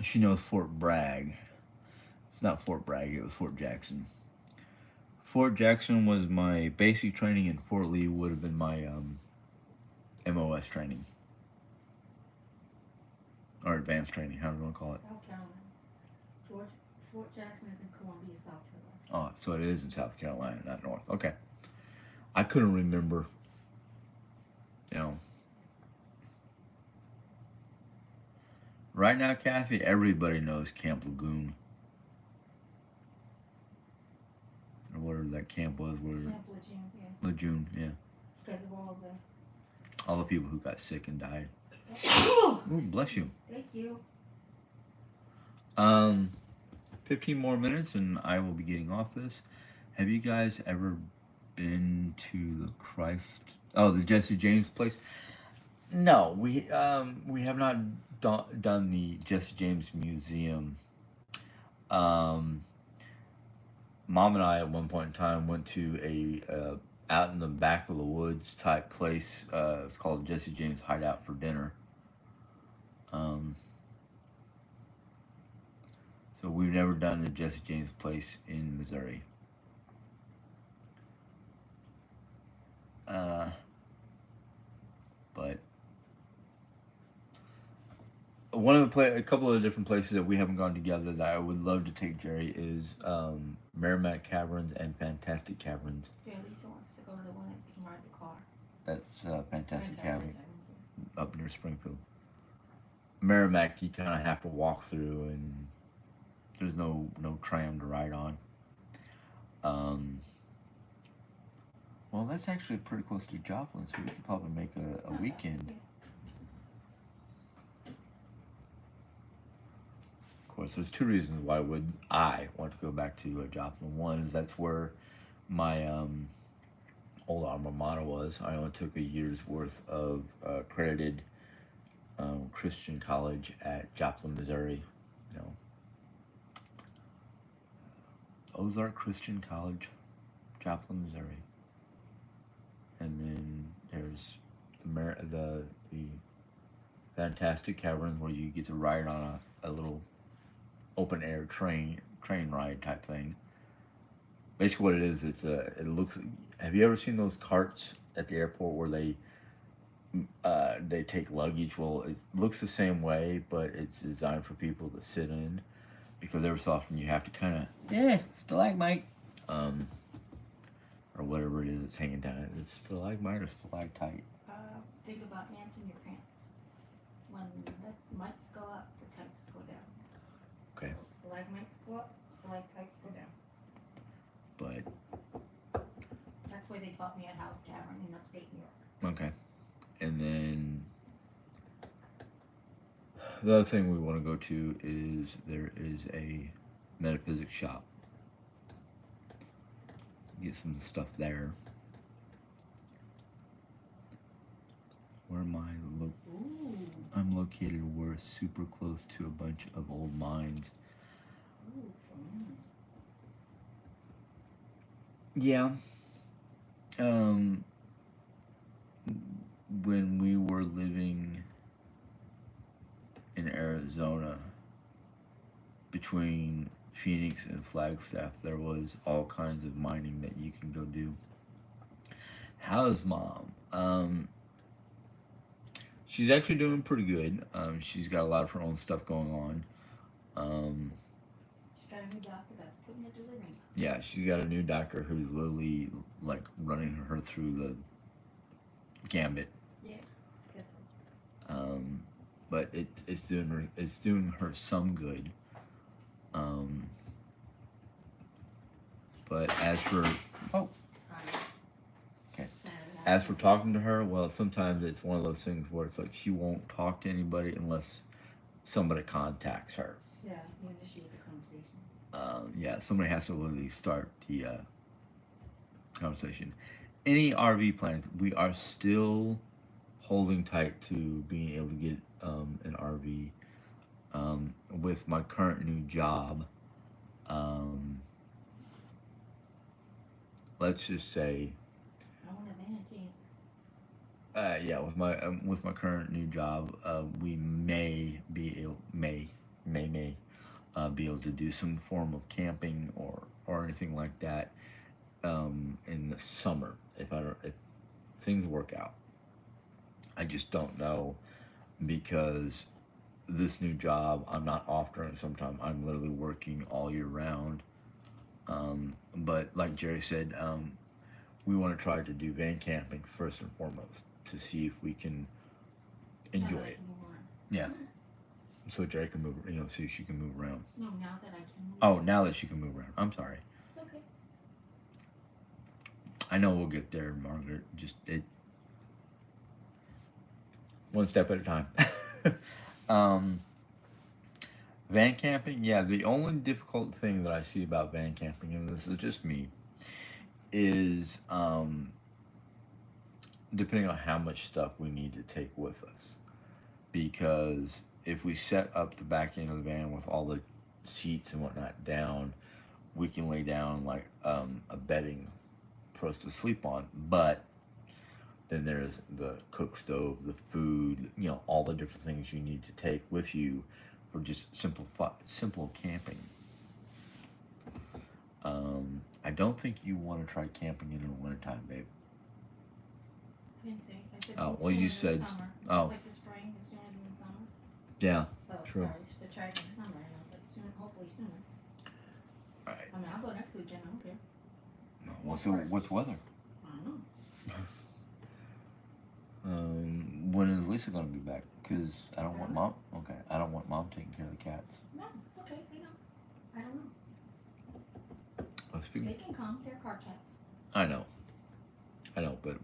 She knows Fort Bragg. It's not Fort Bragg, it was Fort Jackson. Fort Jackson was my basic training, and Fort Lee would have been my MOS training. Or advanced training, however you want to call it. South Carolina. Fort Jackson is in Columbia, South Carolina. Oh, so it is in South Carolina, not North. Okay. I couldn't remember. Right now, Kathy, everybody knows Camp Lagoon. Or whatever that camp was. Camp Lejeune, yeah. Lejeune, yeah. Because of all the people who got sick and died. Ooh, bless you. Thank you. 15 more minutes and I will be getting off this. Have you guys ever been to the Jesse James place? No, we have not done the Jesse James Museum. Mom and I at one point in time went to a out in the back of the woods type place. It's called Jesse James Hideout for dinner. So we've never done the Jesse James place in Missouri. But a couple of different places that we haven't gone together that I would love to take Jerry is Merrimack Caverns and Fantastic Caverns. Yeah, Lisa wants to go to the one that can ride the car. That's Fantastic Fantastic Cabin Cabins, up near Springfield. Merrimack, you kind of have to walk through, and there's no tram to ride on. Um, well, that's actually pretty close to Joplin, so we could probably make a weekend. yeah. Of course, there's two reasons why would I want to go back to Joplin. One is that's where my old alma mater was. I only took a year's worth of accredited Christian college at Joplin, Missouri. You know, Ozark Christian College, Joplin, Missouri. And then there's the Fantastic Caverns where you get to ride on a little open air train ride type thing. Basically, what it is, it looks. Have you ever seen those carts at the airport where they take luggage? Well, it looks the same way, but it's designed for people to sit in, because every so often you have to kind of stalagmite, or whatever it is that's hanging down. Is it stalagmite or stalactite? Think about ants in your pants. When the mites go up, the tights go down. Okay, Stalagmites go up, stalactites go down. but That's why they taught me at House Tavern in upstate New York. okay, and then the other thing we want to go to is there is a metaphysics shop. Get some stuff there. Where am I? Ooh. I'm located where super close to a bunch of old mines. Ooh, fun. Yeah. When we were living in Arizona, between Phoenix and Flagstaff, there was all kinds of mining that you can go do. How's Mom? She's actually doing pretty good. She's got a lot of her own stuff going on. She's got a new doctor that's putting it to the ring. Yeah, she's got a new doctor who's literally like running her through the gambit. Yeah, it's good. But it's doing her some good. But as for Sorry. okay. Saturday As for talking to her, well, sometimes it's one of those things where it's like she won't talk to anybody unless somebody contacts her. Yeah, you initiate the conversation. Yeah, somebody has to literally start the conversation. Any RV plans? We are still holding tight to being able to get an RV. With my current new job, let's just say, I want a manatee. yeah, with my current new job, we may be able be able to do some form of camping or anything like that in the summer if things work out. I just don't know, because this new job, I'm not off during summertime. I'm literally working all year round. But like Jerry said, we want to try to do van camping first and foremost to see if we can enjoy it. Yeah. So Jerry can move, so she can move around. No, now that I can move. Oh, now that she can move around. I'm sorry. It's okay. I know we'll get there, Margaret. Just one step at a time. Van camping, yeah, the only difficult thing that I see about van camping, and this is just me, is depending on how much stuff we need to take with us. Because if we set up the back end of the van with all the seats and whatnot down, we can lay down like a bedding for us to sleep on. But then there's the cook stove, the food, all the different things you need to take with you for just simple camping. I don't think you want to try camping in the wintertime, babe. I didn't say. I said Oh, no well, you sooner than said- summer. oh. It's like the spring, the sooner than the summer. Yeah, Oh, true. sorry. She said try it in the summer, and I was like, soon, hopefully sooner. All right. I mean, I'll go next weekend. I don't care. What's weather? I don't know. Lisa gonna be back? Because I don't want mom. Okay, I don't want mom taking care of the cats. No, it's okay. I don't know. Let's They can come. They're car cats. I know, but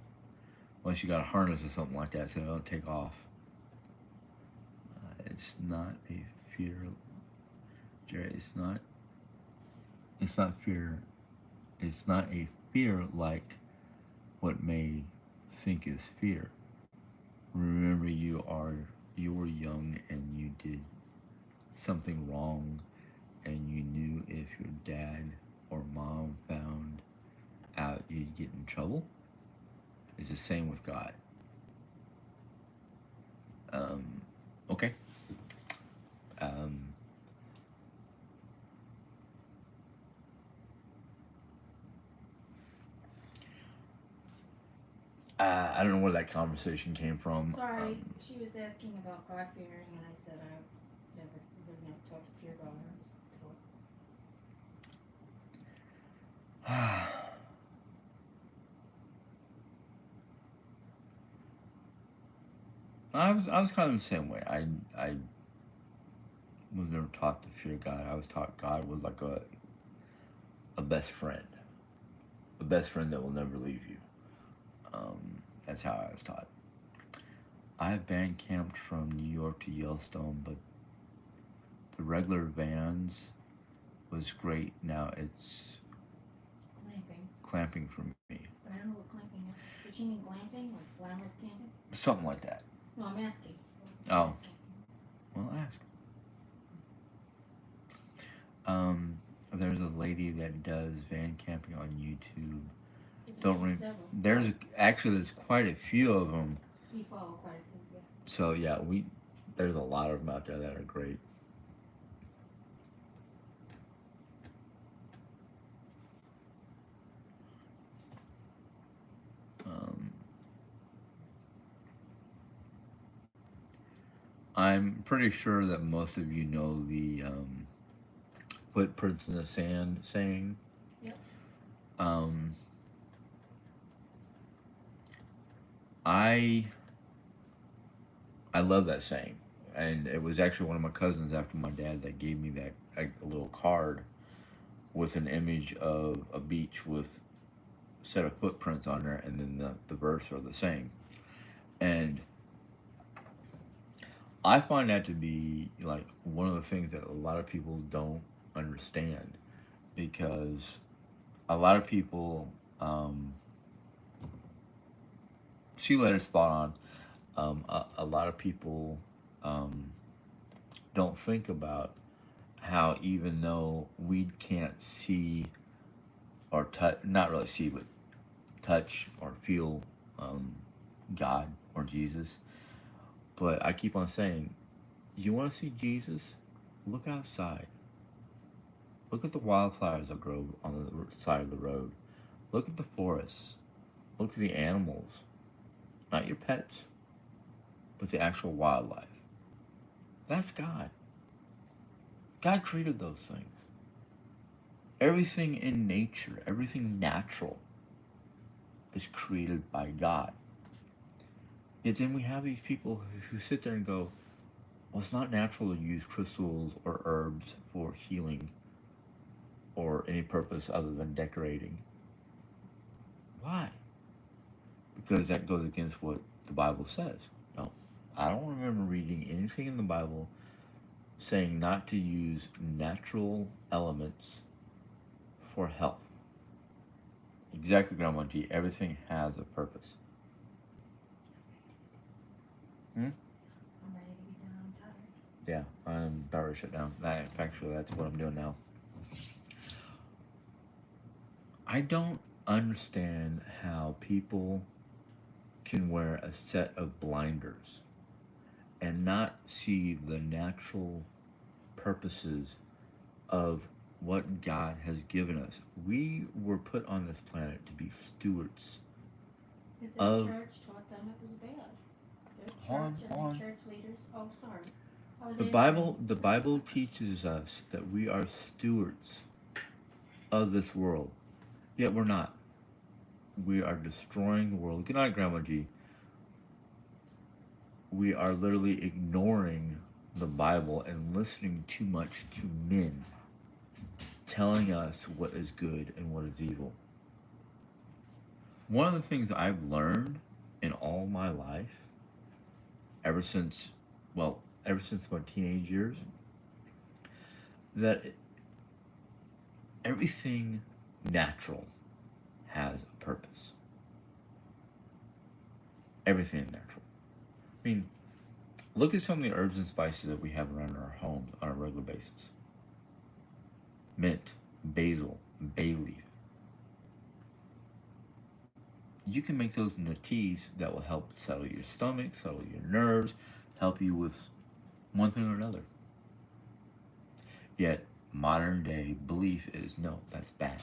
once you got a harness or something like that, so they don't take off. It's not a fear, Jerry. It's not. It's not fear. It's not a fear like what may think is fear. Remember, you were young and you did something wrong, and you knew if your dad or mom found out, you'd get in trouble. It's the same with God. Okay. Um, I don't know where that conversation came from. Sorry, she was asking about God fearing, and I said I never was never taught to fear God. I was taught. I was kind of the same way. I was never taught to fear God. I was taught God was like a best friend that will never leave you. That's how I was taught. I band camped from New York to Yellowstone, but the regular vans was great. Now it's clamping for me. But I don't know what clamping is. Did she mean glamping or glamorous camping? Something like that. No, I'm asking. Oh. Well, ask. There's a lady that does van camping on YouTube. There's quite a few of them. We follow quite a few, yeah. So yeah, there's a lot of them out there that are great. I'm pretty sure that most of you know the footprints in the sand saying. Yep. I love that saying, and it was actually one of my cousins after my dad that gave me that a little card with an image of a beach with a set of footprints on there, and then the verse or the saying. And I find that to be like one of the things that a lot of people don't understand, because a lot of people, she let it spot on. A lot of people don't think about how, even though we can't see or touch, not really see, but touch or feel God or Jesus. But I keep on saying, you want to see Jesus? Look outside. Look at the wildflowers that grow on the side of the road. Look at the forests. Look at the animals. Not your pets, but the actual wildlife. That's God. God created those things. Everything in nature, everything natural, is created by God. Yet then we have these people who sit there and go, well, it's not natural to use crystals or herbs for healing or any purpose other than decorating. Why? Because that goes against what the Bible says. No, I don't remember reading anything in the Bible saying not to use natural elements for health. Exactly, Grandma G. Everything has a purpose. I'm ready to be done. I'm tired. Yeah, I'm about to shut down. Actually, that's what I'm doing now. I don't understand how people can wear a set of blinders and not see the natural purposes of what God has given us. We were put on this planet to be stewards. Because the church taught them it was bad. The church Hold on. the church leaders. Oh, sorry. The Bible teaches us that we are stewards of this world. Yet we're not. We are destroying the world. Good night, Grandma G. we are literally ignoring the Bible and listening too much to men telling us what is good and what is evil. One of the things I've learned in all my life, ever since, well, ever since my teenage years, that everything natural has a purpose. Everything natural. I mean, look at some of the herbs and spices that we have around our homes on a regular basis. Mint, basil, bay leaf. You can make those into teas that will help settle your stomach, settle your nerves, help you with one thing or another. Yet, modern day belief is no, that's bad.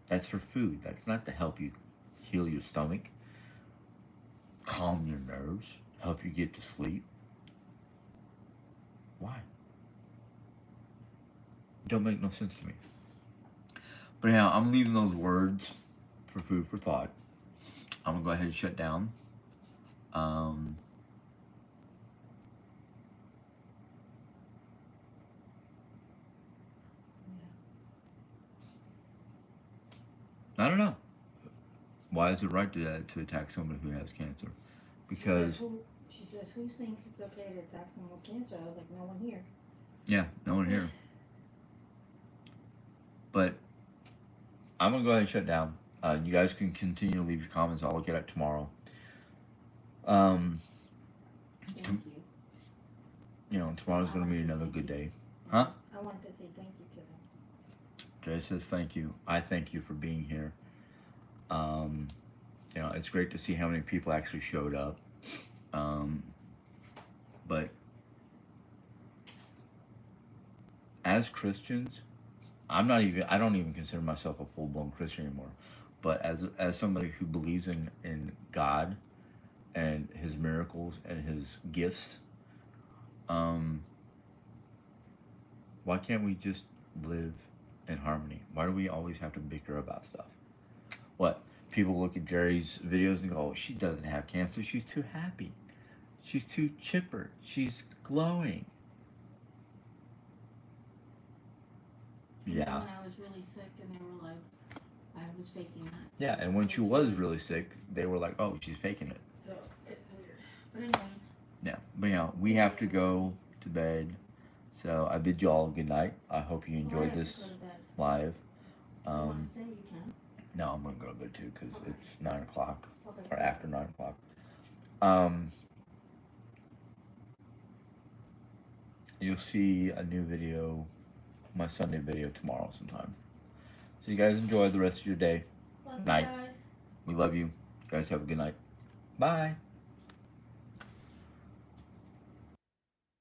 That's for food. That's not to help you heal your stomach, calm your nerves, help you get to sleep. Why? Don't make no sense to me. But anyhow, I'm leaving those words for food for thought. I'm gonna go ahead and shut down. I don't know. Why is it right to attack somebody who has cancer? Because She said, who thinks it's okay to attack someone with cancer? I was like, no one here. yeah, no one here. But I'm gonna go ahead and shut down. You guys can continue to leave your comments. I'll look at it tomorrow. Thank you. You know, tomorrow's gonna be another good day. Huh? I wanted to say thank you to them. Jay says thank you. I thank you for being here. You know, it's great to see how many people actually showed up. But as Christians, I don't even consider myself a full-blown Christian anymore. But as somebody who believes in God and his miracles and his gifts, why can't we just live in harmony? Why do we always have to bicker about stuff? What? People look at Jerry's videos and go, oh, she doesn't have cancer. She's too happy. She's too chipper. She's glowing. Yeah. When I was really sick and they were like, I was faking that. Yeah, and when she was really sick, they were like, oh, she's faking it. So it's weird. But anyway. Yeah, but yeah, we have to go to bed. So I bid you all good night. I hope you enjoyed this live. If you want to stay, you can. No, I'm gonna go to bed too because Okay. it's 9 o'clock Okay. or after 9 o'clock. You'll see a new video, my Sunday video tomorrow sometime. So you guys enjoy the rest of your day. Love you Night. guys. We love you. You guys have a good night. Bye.